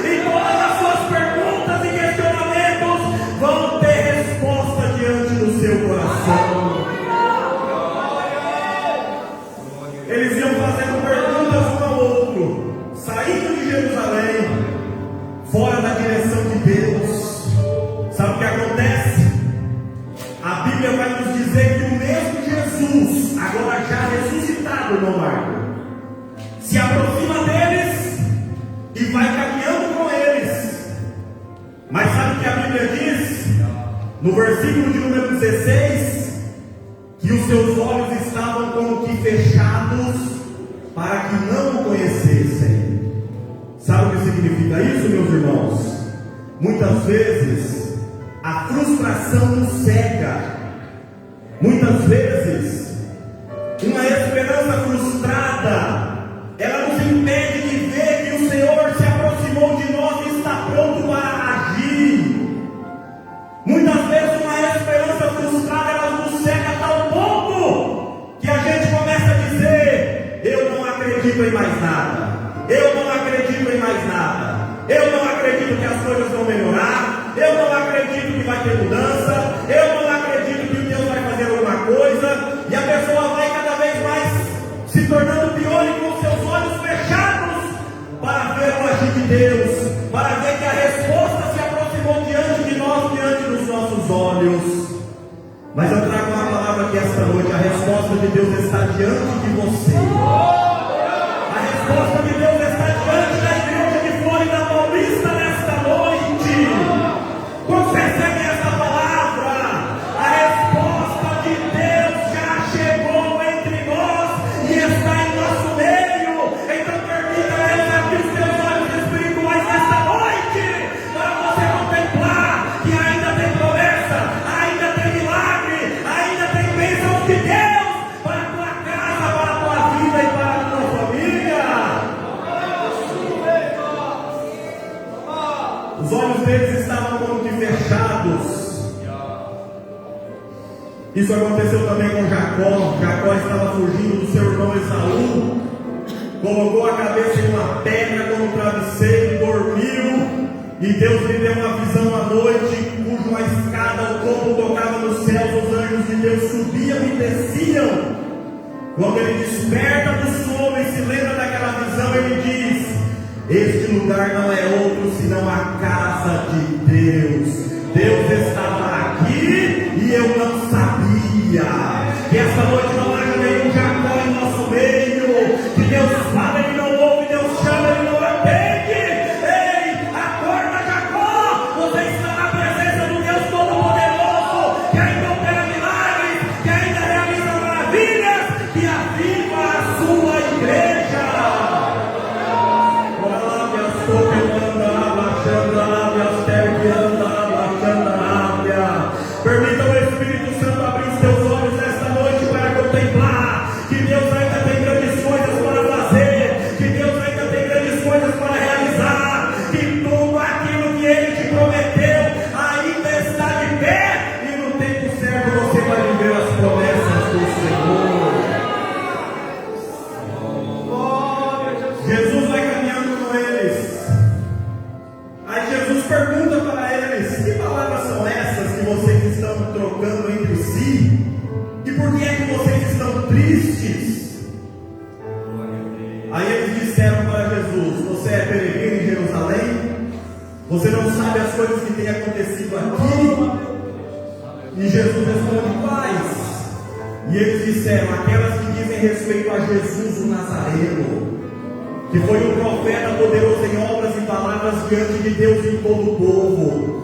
E todas as suas perguntas e questionamentos vão ter resposta diante do seu coração. Eles iam fazendo perguntas um ao outro, saindo de Jerusalém, fora da direção de Deus. Sabe o que acontece? A Bíblia vai nos dizer que o mesmo Jesus, agora já ressuscitado, irmão Marco, se aproxima deles e vai caminhando com eles. Mas sabe o que a Bíblia diz? No versículo de número 16, que os seus olhos estavam como que fechados para que não o conhecessem. Sabe o que significa isso, meus irmãos? Muitas vezes a frustração nos cega. Muitas vezes uma esperança frustrada, ela nos impede de ver que o Senhor se aproximou de nós e está pronto para agir. Muitas vezes uma esperança frustrada, ela nos cega a tal ponto que a gente começa a dizer: eu não acredito em mais nada, eu não acredito em mais nada, eu não acredito que as coisas vão melhorar, eu não acredito que vai ter mudança, eu não acredito que Deus vai fazer alguma coisa, e a pessoa vai cada vez mais se tornando pior e com seus olhos fechados para ver o agir de Deus, para ver que a resposta se aproximou diante de nós, diante dos nossos olhos. Mas eu trago uma palavra aqui esta noite: a resposta de Deus está diante de você. A resposta de Deus está diante da igreja de Flórida Paulista nesta noite. Quando você recebe essa palavra, a resposta de Deus já chegou entre nós e está em nosso meio. Então permita Deus abrir os teus olhos espirituais nesta noite, para você contemplar que ainda tem promessa, ainda tem milagre, ainda tem bênçãos de Deus para a tua casa, para a tua vida e para a tua família. Os olhos deles estavam como que fechados. Isso aconteceu também com Jacó. Jacó estava fugindo do seu irmão Esaú, colocou a cabeça em uma pedra como travesseiro, dormiu, e Deus lhe deu uma visão à noite, cuja escada, o topo tocava nos céus, os anjos de Deus subiam e desciam. Quando ele desperta do sono e se lembra daquela visão, ele diz: este lugar não é outro senão a casa de Deus. Deus estava aqui e eu não sabia. Que essa noite não haja nenhum Jacó em nosso meio. Que Deus fala, ele não ouve, Deus chama, ele não atende. Ei, acorda, Jacó! Você está na presença do Deus Todo-Poderoso, que ainda opera milagres, que ainda realiza maravilhas, que aviva a sua igreja. Permita o Espírito Santo abrir os teus olhos nesta noite para contemplar que Deus ainda tem grandes coisas para fazer, que Deus ainda tem grandes coisas para realizar, que tudo aquilo que Ele te prometeu ainda está de pé, e no tempo certo você vai viver as promessas do Senhor. Jesus vai caminhando com eles. Aí Jesus pergunta para eles: que palavras são essas que vocês estão trocando entre si? E por que é que vocês estão tristes? Aí eles disseram para Jesus: você é peregrino em Jerusalém? Você não sabe as coisas que têm acontecido aqui? E Jesus responde: pais, E eles disseram: aquelas que dizem respeito a Jesus o Nazareno, que foi um profeta poderoso em obras e palavras diante de Deus e de todo o povo.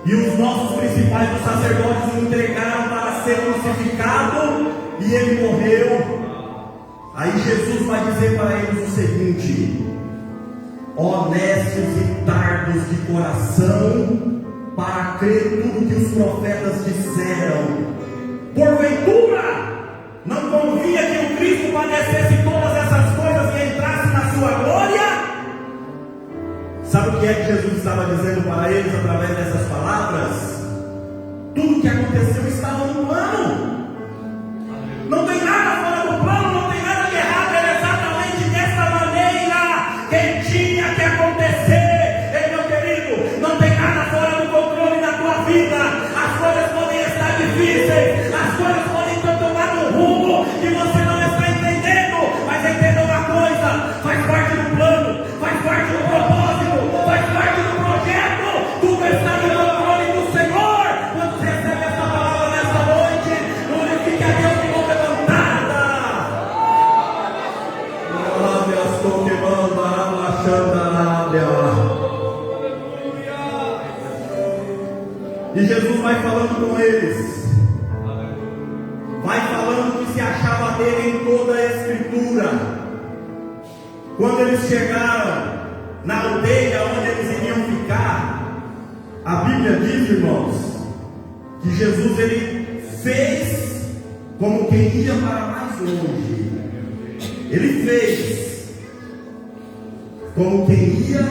E os nossos principais dos sacerdotes o entregaram para ser crucificado, e ele morreu. Aí Jesus vai dizer para eles o seguinte: honestos e tardos de coração, para crer tudo que os profetas disseram. Porventura, não convinha que o Cristo padecesse todas essas coisas e entrasse na sua glória? Sabe o que é que Jesus estava dizendo para eles através dessas palavras? Tudo o que aconteceu estava no plano. Não tem nada fora do plano, não tem nada de errado. Era exatamente dessa maneira que tinha que acontecer. Ei, meu querido, não tem nada fora do controle da tua vida. As coisas podem estar difíceis, as coisas podem ter tomado um rumo que você não está entendendo, mas entenda uma coisa: faz parte do plano, faz parte do propósito, faz parte do projeto. Tudo está no controle do Senhor. Quando você recebe essa palavra nesta noite, glorifique a Deus de mão levantada. Estou queimando a E Jesus vai falando com eles, vai falando que se achava dele em toda a Escritura. Quando eles chegaram na aldeia onde eles iriam ficar, a Bíblia diz, irmãos, que Jesus ele fez como quem ia para mais longe. Ele fez como quem ia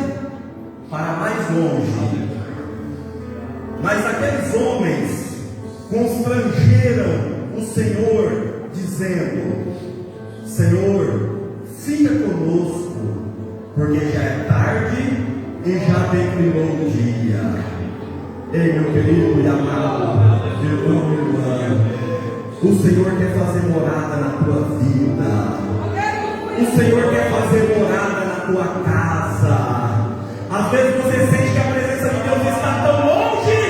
para mais longe. Mas aqueles homens constrangeram o Senhor, dizendo: Senhor, fica conosco, porque já é tarde e já declinou o dia. Ei, meu querido e amado irmão e irmã, o Senhor quer fazer morada na tua vida. O Senhor quer fazer morada na tua casa. Às vezes você sente que a presença de Deus está tão longe.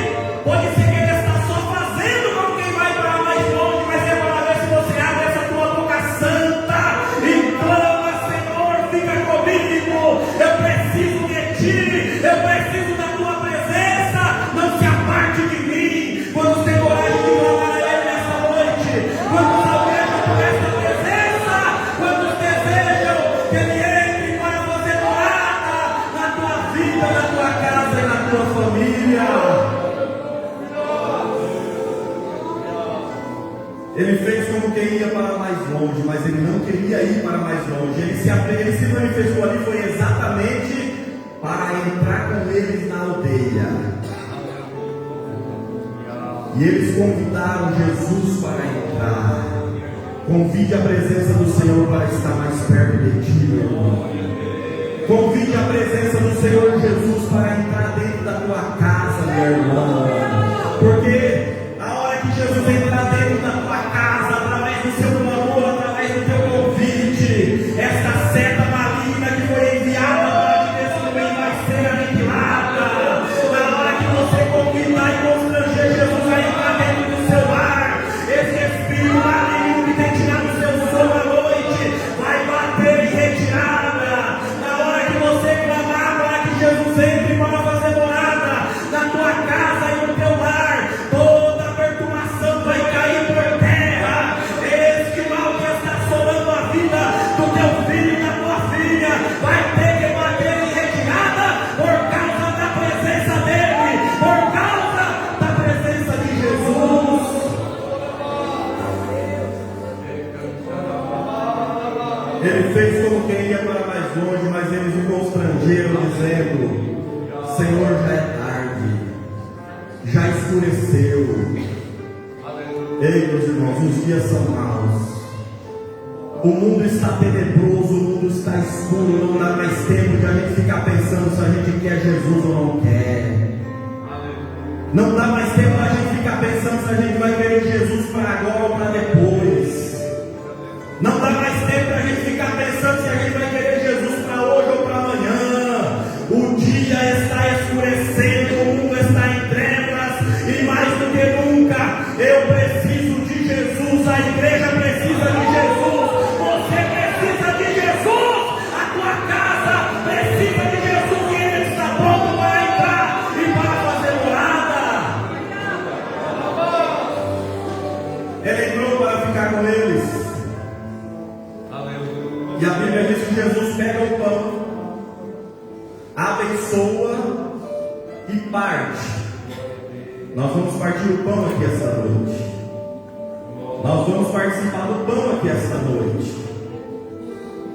Pode ser que Ele está só fazendo com quem vai para mais longe, mas é para ver se você abre essa tua boca santa e clama: Senhor, fica comigo. Eu preciso de Ti, eu preciso da Tua presença. Não se aparte de mim. Quando tem coragem de clamar a Ele nessa noite, quando almejam por essa presença, quando desejam que Ele entre para fazer morada na tua vida, na tua casa e na tua família. Ele fez como quem ia para mais longe, mas ele não queria ir para mais longe. Ele se manifestou ali, foi exatamente para entrar com eles na aldeia. E eles convidaram Jesus para entrar. Convide a presença do Senhor para estar mais perto de ti, meu irmão. Convide a presença do Senhor Jesus para entrar dentro da tua casa, meu irmão. Porque a hora que Jesus entrar dentro da tua casa, através do seu clamor, através do teu convite, esta seta maligna que foi enviada para te destruir vai ser aniquilada. Na hora que você convidar e constranger Jesus a entrar dentro do seu lar, esse espírito maligno que tem tirado o seu sono à noite vai bater em retirada. Na hora que você clamar para que Jesus entre para fazer morada na tua casa e no teu lar, toda perturbação vai cair por terra. Este mal que está assolando a vida do teu filho e da tua filha vai ter que bater em retirada por causa da presença dele, por causa da presença de Jesus. Ele fez como quem ia para mais longe, mas eles o constrangeram, dizendo: Senhor, já é tarde, já escureceu. Ei, meus irmãos, os dias são maus. O mundo está tenebroso, o mundo está escuro. Não dá mais tempo de a gente ficar pensando se a gente quer Jesus ou não quer. Não dá mais tempo de a gente ficar pensando se a gente vai querer Jesus para agora ou para depois. Não dá mais tempo para a gente ficar pensando se a gente vai querer Jesus para hoje ou para amanhã. O dia está escurecendo, o mundo está em trevas, e mais do que nunca, eu preciso de Jesus. A igreja Bíblia diz que Jesus pega o pão, abençoa e parte. Nós vamos partir o pão aqui esta noite. Nós vamos participar do pão aqui esta noite.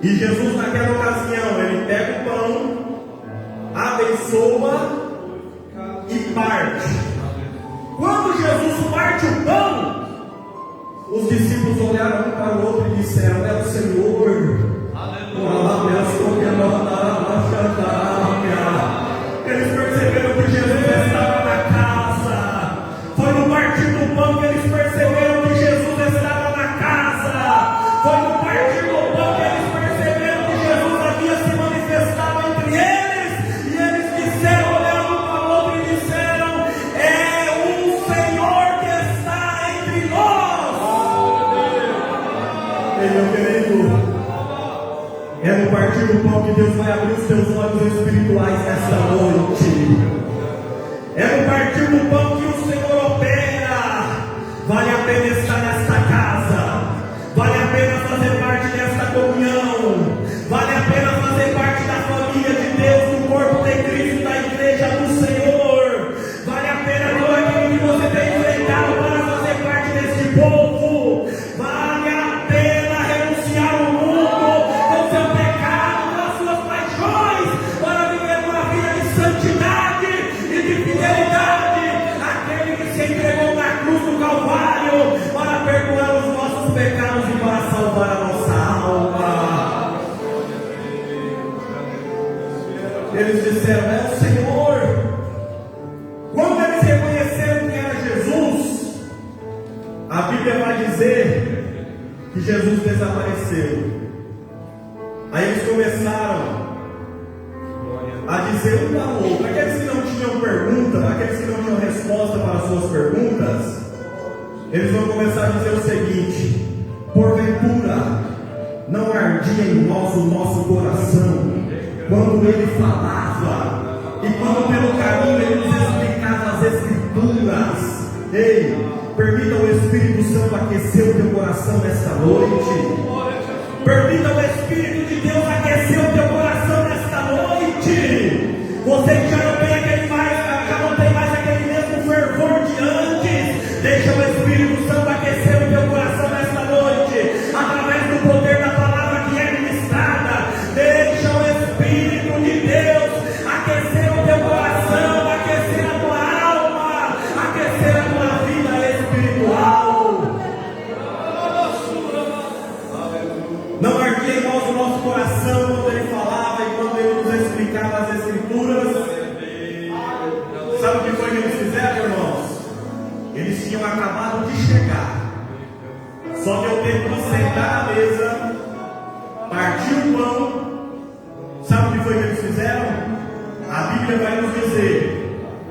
E Jesus, naquela ocasião, ele pega o pão, abençoa e parte. Quando Jesus parte o pão, os discípulos olharam um para o outro e disseram: é o Senhor. Eles perceberam que Jesus estava na casa. Foi no partir do pão que eles perceberam que Jesus estava na casa. Foi no partir do pão que eles perceberam que Jesus havia se manifestado entre eles. E eles disseram, olharam um para o outro e disseram: é o Senhor que está entre nós. Ei, meu querido, é no partir do pão que Deus vai abrir os teus olhos espirituais nesta noite. É no partir do pão que o Senhor opera. Vale a pena estar nesta casa. Vale a pena fazer parte desta comunhão. Vale a pena fazer parte da família de Deus, do corpo de Cristo, da igreja do Senhor. Vale a pena tudo aquilo que você tem enfrentado para fazer parte deste povo. Vale a pena renunciar ao mundo, ao seu pecado, às suas paixões, para viver uma vida de santidade e de fidelidade. Aquele que se entregou na cruz do Calvário para perdoar os nossos pecados e para salvar a nossa alma. Eles disseram: é o Senhor. Quando eles reconheceram que era Jesus, a Bíblia vai dizer que Jesus desapareceu. Aí eles começaram a dizer um para o outro. Aqueles que não tinham pergunta, aqueles que não tinham resposta para as suas perguntas, eles vão começar a dizer o seguinte: porventura não ardia em nós o nosso coração quando ele falava e quando pelo caminho ele nos explicava as Escrituras? Ei, permita o Espírito Santo aquecer o teu coração nesta noite. Permita o Espírito de Deus aquecer o teu coração nesta noite. Você que já não tem mais aquele mesmo fervor de antes, deixa o Espírito Santo aquecer o teu coração nesta noite, através do poder da palavra que é ministrada. Deixa o Espírito de Deus aquecer o teu coração, aquecer a tua alma, aquecer a tua vida espiritual. Não ardia em nós o nosso coração quando ele falava e quando ele nos explicava as Escrituras. Sabe o que foi que eles fizeram, irmãos? Eles tinham acabado de chegar. Só deu tempo de sentar à mesa, partir o pão. Sabe o que foi que eles fizeram? A Bíblia vai nos dizer,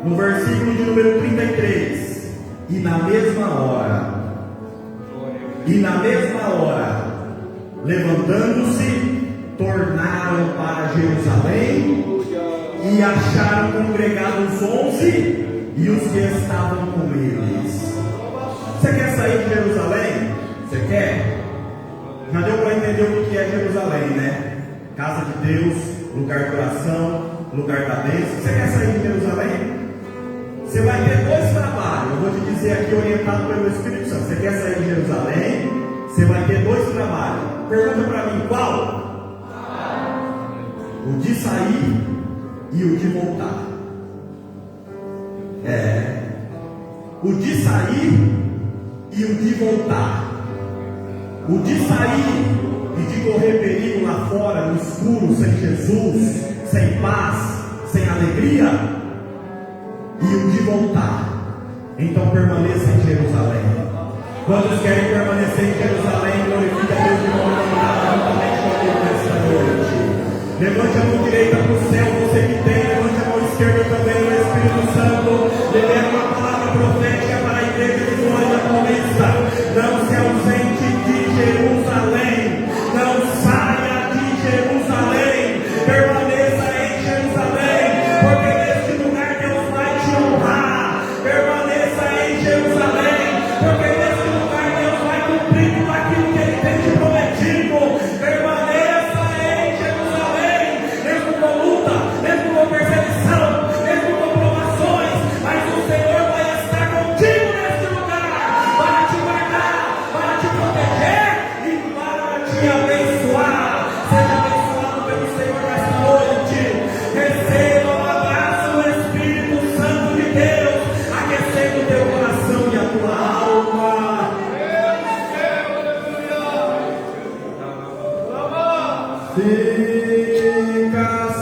no versículo de número 33, e na mesma hora, levantando-se, tornaram para Jerusalém e acharam congregados 11 e os que estavam com eles. Você quer sair de Jerusalém? Você quer? Já deu para entender o que é Jerusalém, né? Casa de Deus, lugar de oração, lugar da bênção. Você quer sair de Jerusalém? Você vai ter dois trabalhos. Eu vou te dizer aqui, orientado pelo Espírito Santo. Você quer sair de Jerusalém? Você vai ter dois trabalhos. Pergunta para mim, qual? O de sair e o de voltar. O de sair e o de voltar. O de sair e de correr perigo lá fora, no escuro, sem Jesus, sem paz, sem alegria. E o de voltar. Então permaneça em Jerusalém. Quantos querem permanecer em Jerusalém? Glorifica a Deus de nome juntamente comigo nesta noite. Levante a mão direita para o céu, você que tem. Levante a mão esquerda também, o Espírito Santo. Libera uma palavra profética para a igreja de Flórida Paulista. Não se ausente de Jerusalém. Não saia de Jerusalém. Permaneça em Jerusalém, porque neste lugar Deus vai te honrar. Permaneça em Jerusalém, porque neste lugar Deus vai cumprir tudo aquilo que Ele tem te prometido. Permaneça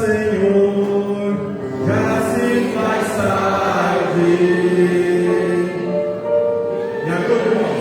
Senhor, já se faz tarde. Me ajuda, irmão.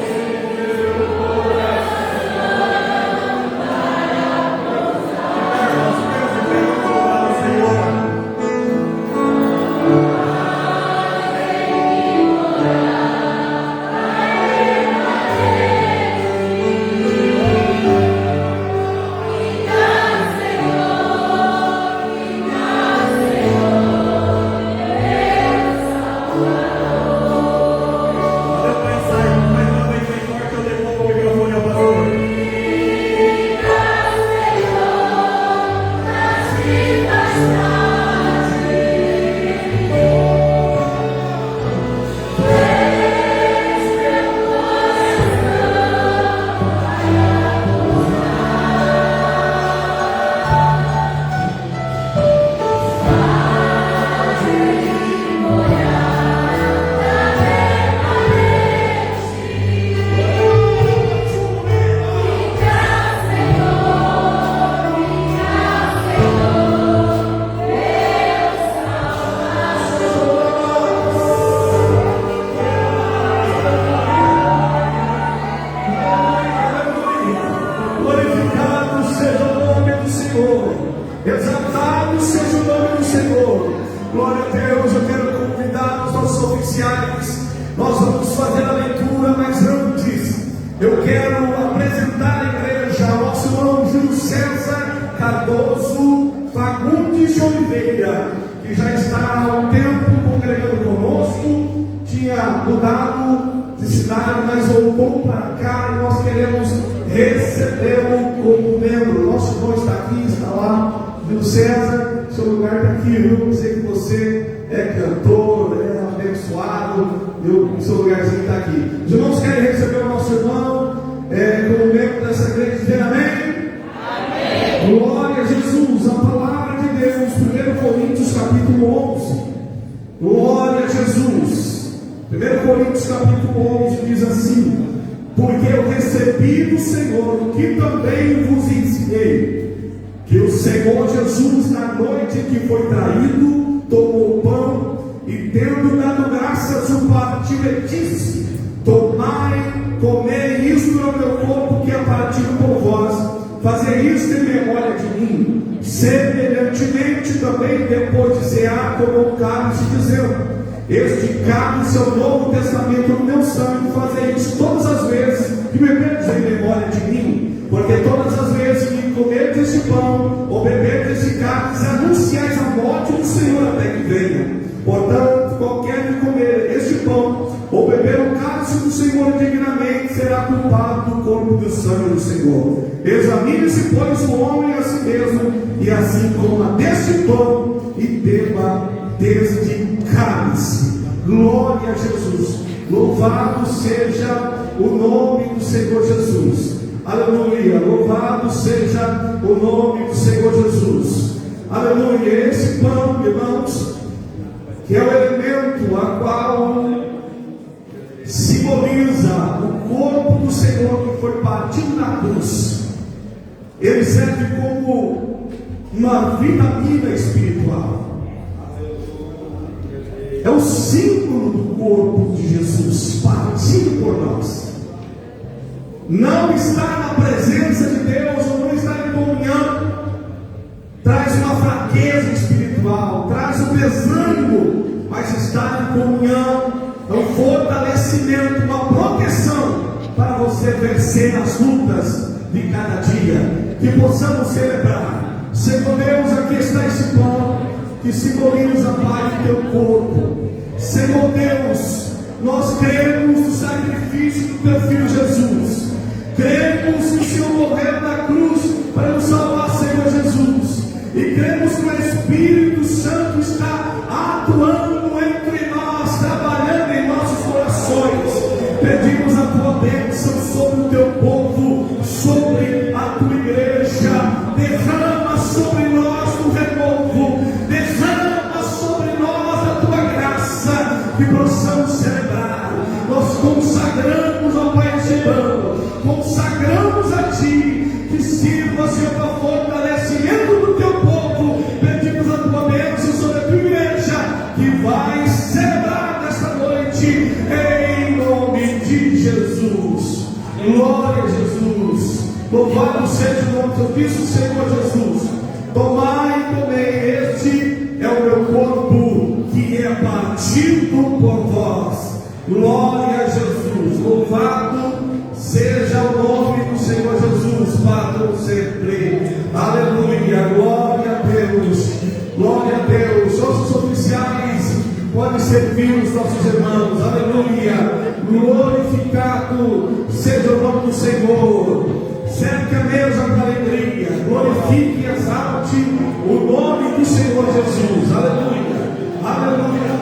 Exaltado seja o nome do Senhor. Glória a Deus. Eu quero convidar os nossos oficiais. Nós vamos fazer a leitura, mas antes eu quero apresentar à igreja ao nosso irmão Júlio César Cardoso Fagundes de Oliveira, que já está há um tempo congregando conosco. Tinha mudado de cidade, mas voltou para cá e nós queremos recebê-lo como membro. Nosso irmão está aqui, está lá. Júlio César, seu lugar está aqui, viu? Eu sei que você é cantor, é abençoado, o seu lugarzinho está aqui. Os irmãos querem receber o nosso irmão como membro dessa igreja, dizer amém? Amém. Glória a Jesus. A palavra de Deus, 1 Coríntios capítulo 11. Glória a Jesus. 1 Coríntios capítulo 11 diz assim: porque eu recebi do Senhor o que também vos ensinei, que o Senhor Jesus, na noite em que foi traído, tomou o pão e, tendo dado graças, o partiu e disse: tomai, comei, isto é o meu corpo que é partido por vós, fazei isto em memória de mim. Semelhantemente também, depois de cear, tomou o cálice, dizendo: este cálice é o Novo Testamento no meu sangue, fazei isso todas as vezes que beberdes em memória de mim. Porque todas as vezes que comerdes este pão ou beberdes este cálice, anunciais a morte do Senhor até que venha. Portanto, qualquer que comer este pão ou beber o cálice do Senhor indignamente será culpado do corpo e do sangue do Senhor. Examine-se, pois, o homem a si mesmo, e assim coma deste pão e beba deste cálice. Glória a Jesus. Louvado seja o nome do Senhor Jesus. Aleluia. Louvado seja o nome do Senhor Jesus. Aleluia. Esse pão, irmãos, que é o elemento a qual simboliza o corpo do Senhor que foi partido na cruz, ele serve como uma vitamina espiritual. É o símbolo do corpo de Jesus partido por nós. Não estar na presença de Deus ou não estar em comunhão traz uma fraqueza espiritual, traz um desânimo, mas estar em comunhão é um fortalecimento, uma proteção para você vencer as lutas de cada dia. Que possamos celebrar. Senhor Deus, aqui está esse pão que simboliza, Pai, o teu corpo. Senhor Deus, nós cremos no sacrifício do teu Filho Jesus. Cremos que o Senhor morreu na cruz para nos salvar, Senhor Jesus. E cremos que o Espírito Santo está atuando entre nós, trabalhando em nossos corações. Pedimos a tua bênção sobre o teu povo, sobre a tua igreja. Derrama sobre nós o renovo, derrama sobre nós a tua graça, que possamos celebrar. Nós consagramos ao Pai esse pão, consagramos a ti, que sirva, Senhor, para fortalecimento Louvado seja o nome de Deus. Diz o Senhor Jesus: tomai e comei, este é o meu corpo que é partido por vós. Glória a Jesus. Louvado seja o nome do Senhor Jesus para sempre. Aleluia. Glória a Deus. Glória a Deus. Nossos oficiais podem servir os nossos irmãos. Aleluia. Glorificado seja o nome do Senhor. Cerque a mesa para alegria. Glorifique e exalte o nome do Senhor Jesus. Aleluia. Aleluia.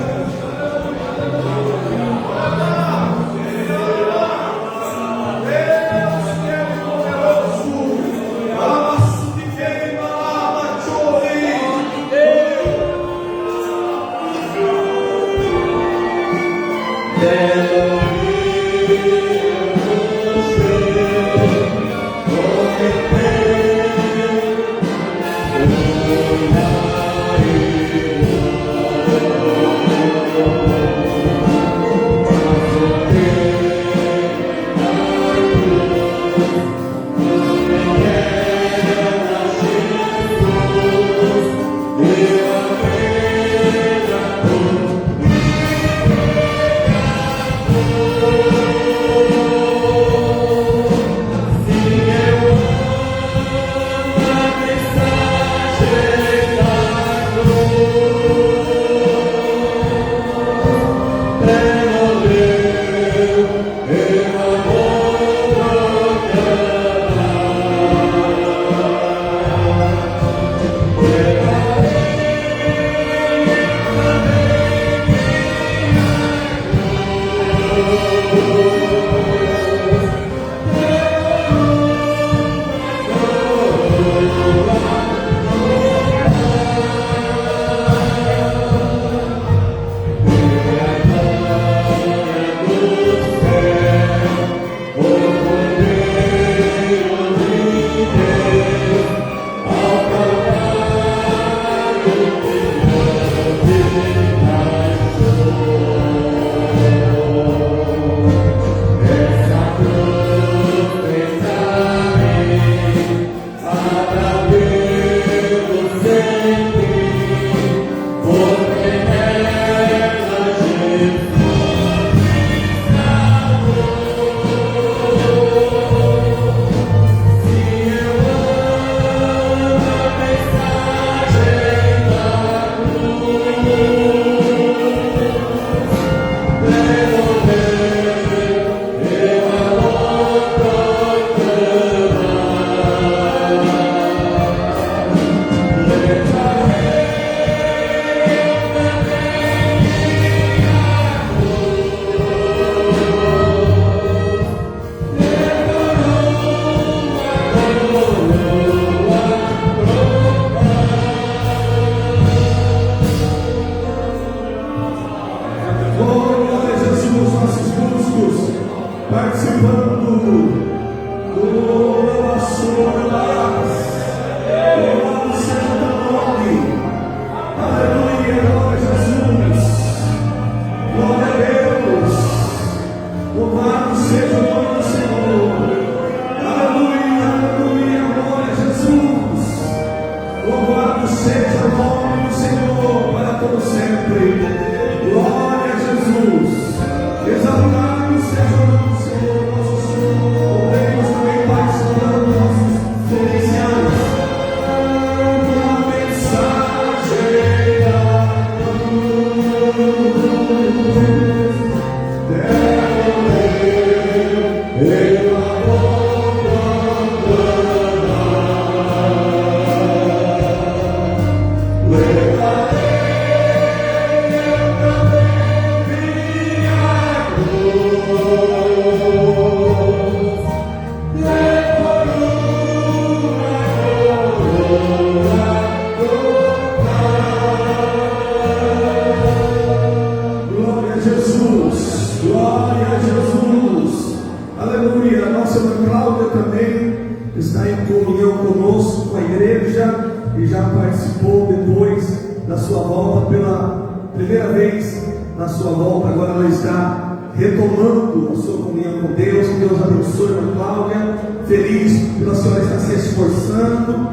feliz pela senhora estar se esforçando,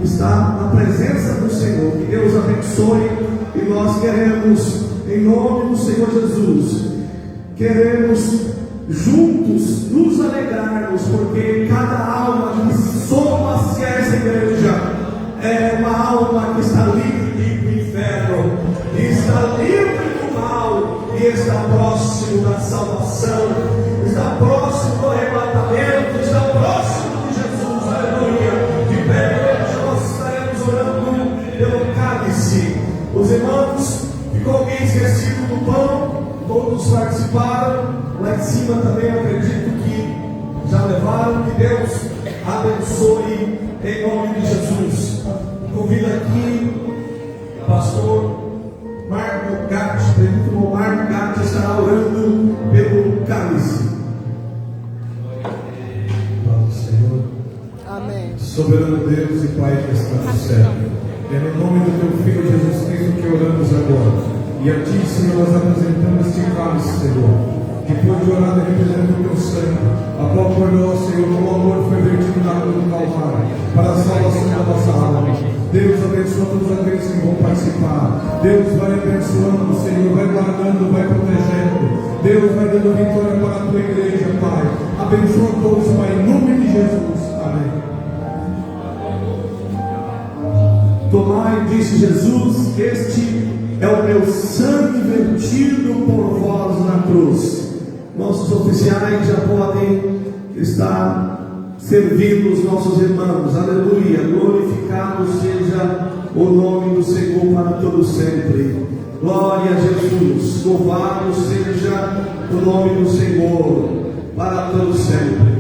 estar na presença do Senhor. Que Deus abençoe. E nós queremos, em nome do Senhor Jesus, queremos juntos nos alegrarmos, porque cada alma que soma-se a essa igreja é uma alma que está livre do inferno, está livre do mal e está próximo da salvação, está próximo do arrebatamento, está próximo de Jesus. Aleluia. De pé, nós estaremos orando pelo cálice. Os irmãos, ficou alguém esquecido do pão? Todos participaram. Lá em cima também acredito que já levaram. Que Deus abençoe em nome de Jesus. Convido aqui o pastor Marco Gatti, presbítero Marco Gatti estará orando pelo cálice. Paz do Senhor. Amém. Soberano Deus e Pai que está no céu, é no nome do Teu Filho Jesus Cristo que oramos agora. E a Ti, Senhor, nós apresentamos este cálice, Senhor. Depois de orar, representa o Teu sangue, a qual por nós, Senhor, o amor foi vertido na cruz do Calvário, para a salvação da nossa alma. Deus abençoa todos aqueles que vão participar. Deus vai abençoando, Senhor, vai guardando, vai protegendo. Deus vai dando vitória para a Tua igreja, Pai. Abençoa todos, Pai, em nome de Jesus. Amém. Tomai, disse Jesus, este é o meu sangue vertido por vós na cruz. Nossos oficiais já podem estar servindo os nossos irmãos. Aleluia. Glorificado seja o nome do Senhor para todo sempre. Glória a Jesus. Louvado seja o nome do Senhor para todo sempre.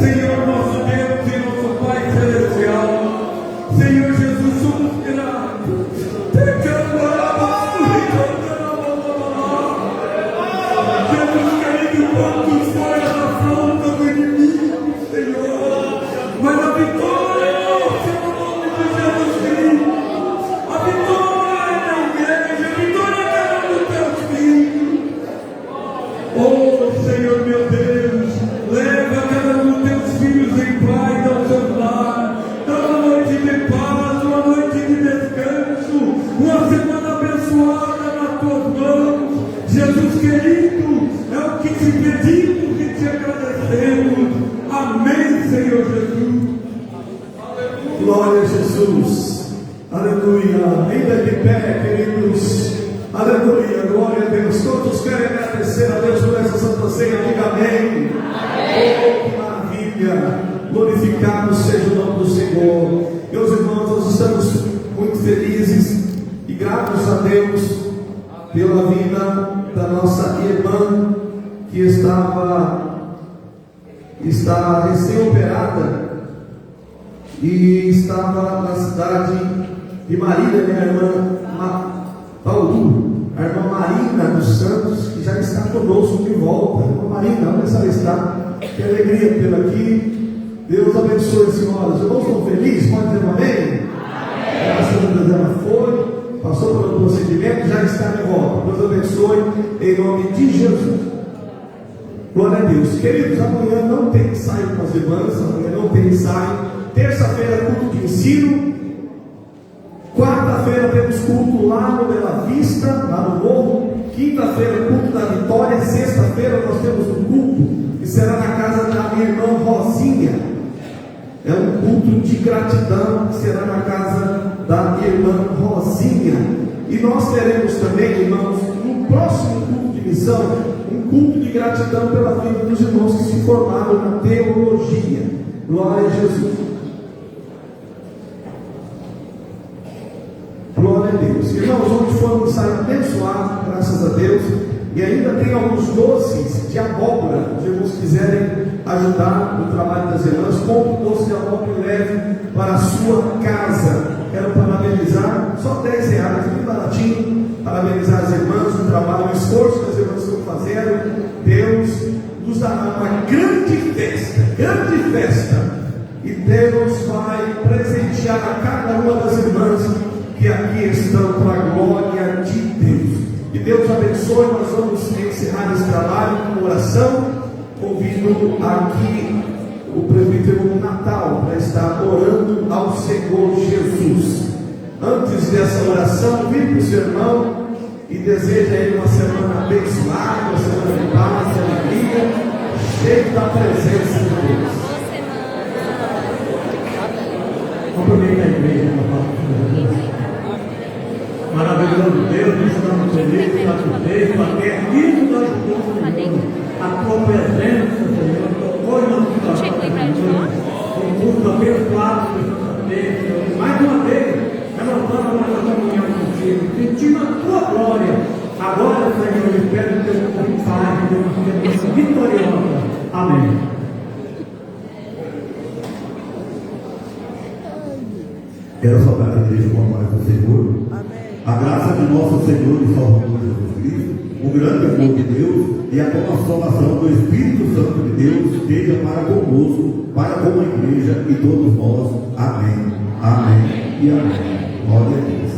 Senhor nosso Deus e nosso Pai Celestial, Senhor Jesus, somos gratos. Jesus querido, quantos foi a afronta do inimigo, Senhor, mas a vitória é nossa no nome de Jesus Cristo. A vitória é da igreja, a vitória é dos teus filhos. Oh Senhor meu Deus, leva cada um dos teus filhos em paz ao seu lar. Dá uma noite de paz, uma noite de descanso, uma semana abençoada nas tuas mãos. Jesus querido, é o que te pedimos e te agradecemos. Amém, Senhor Jesus. Glória a Jesus. Aleluia. Ainda de pé, queridos. Aleluia. Glória a Deus. Todos querem agradecer a Deus por essa santa ceia. Diga amém. Oh, que maravilha. Glorificado seja o nome do Senhor. Meus irmãos, nós estamos muito felizes e gratos a Deus pela vida da nossa irmã que está recém-operada e estava na cidade de Marília, minha irmã Paulo, a irmã Marina dos Santos, que já está conosco de volta. Irmã Marina, onde ela está? Que alegria tê-la aqui. Deus abençoe, senhoras. Os irmãos estão felizes? Pode dizer um amém? Graças a Deus, ela foi, passou pelo procedimento, já está de volta. Deus abençoe em nome de Jesus. Glória a Deus. Queridos, amanhã não tem ensaio com as irmãs, amanhã não tem ensaio. Terça-feira, culto de ensino. Quarta-feira temos culto lá no Bela Vista, lá no Morro. Quinta-feira, culto da Vitória. Sexta-feira nós temos um culto que será na casa da minha irmã Rosinha. É um culto de gratidão que será na casa da minha irmã Rosinha. E nós teremos também, irmãos, no próximo culto de missão, um culto de gratidão pela vida dos irmãos que se formaram na teologia. Glória a Jesus. Glória a Deus. Irmãos, hoje foi um ensaio abençoado, graças a Deus. E ainda tem alguns doces de abóbora. Se os irmãos quiserem ajudar no trabalho das irmãs, compre um doce de abóbora e leve para a sua casa. Quero parabenizar, só R$10, bem baratinho. Parabenizar as irmãs no trabalho, no esforço que as irmãs estão fazendo. Deus nos dará uma grande festa, e Deus vai presentear a cada uma das irmãs que aqui estão para a glória de Deus. Que Deus abençoe. Nós vamos encerrar esse trabalho com oração. Convido aqui o presbítero Natal para estar orando ao Senhor Jesus. Antes dessa oração, vire para o seu irmão e deseja a ele uma semana abençoada, uma semana de paz e alegria, cheio da presença de Deus. Cumprimento a igreja, maravilhoso Deus, nós estamos felizes, satisfeitos, até aqui nós estamos, Senhor. A tua presença, Senhor, tocou em nosso coração, um culto abençoado que nós temos, Senhor. Mais uma vez, renovando a nossa comunhão contigo, sentindo a tua glória. Agora, Senhor, eu espero que Deus nos paz, que Deus nos seja vitoriosa. Amém. Quero saudar a igreja com a paz do Senhor. Amém. A graça de nosso Senhor e Salvador Jesus Cristo, o grande amor de Deus e a consolação do Espírito Santo de Deus esteja para conosco, para com a igreja e todos nós. Amém. Amém e amém. Glória a Deus.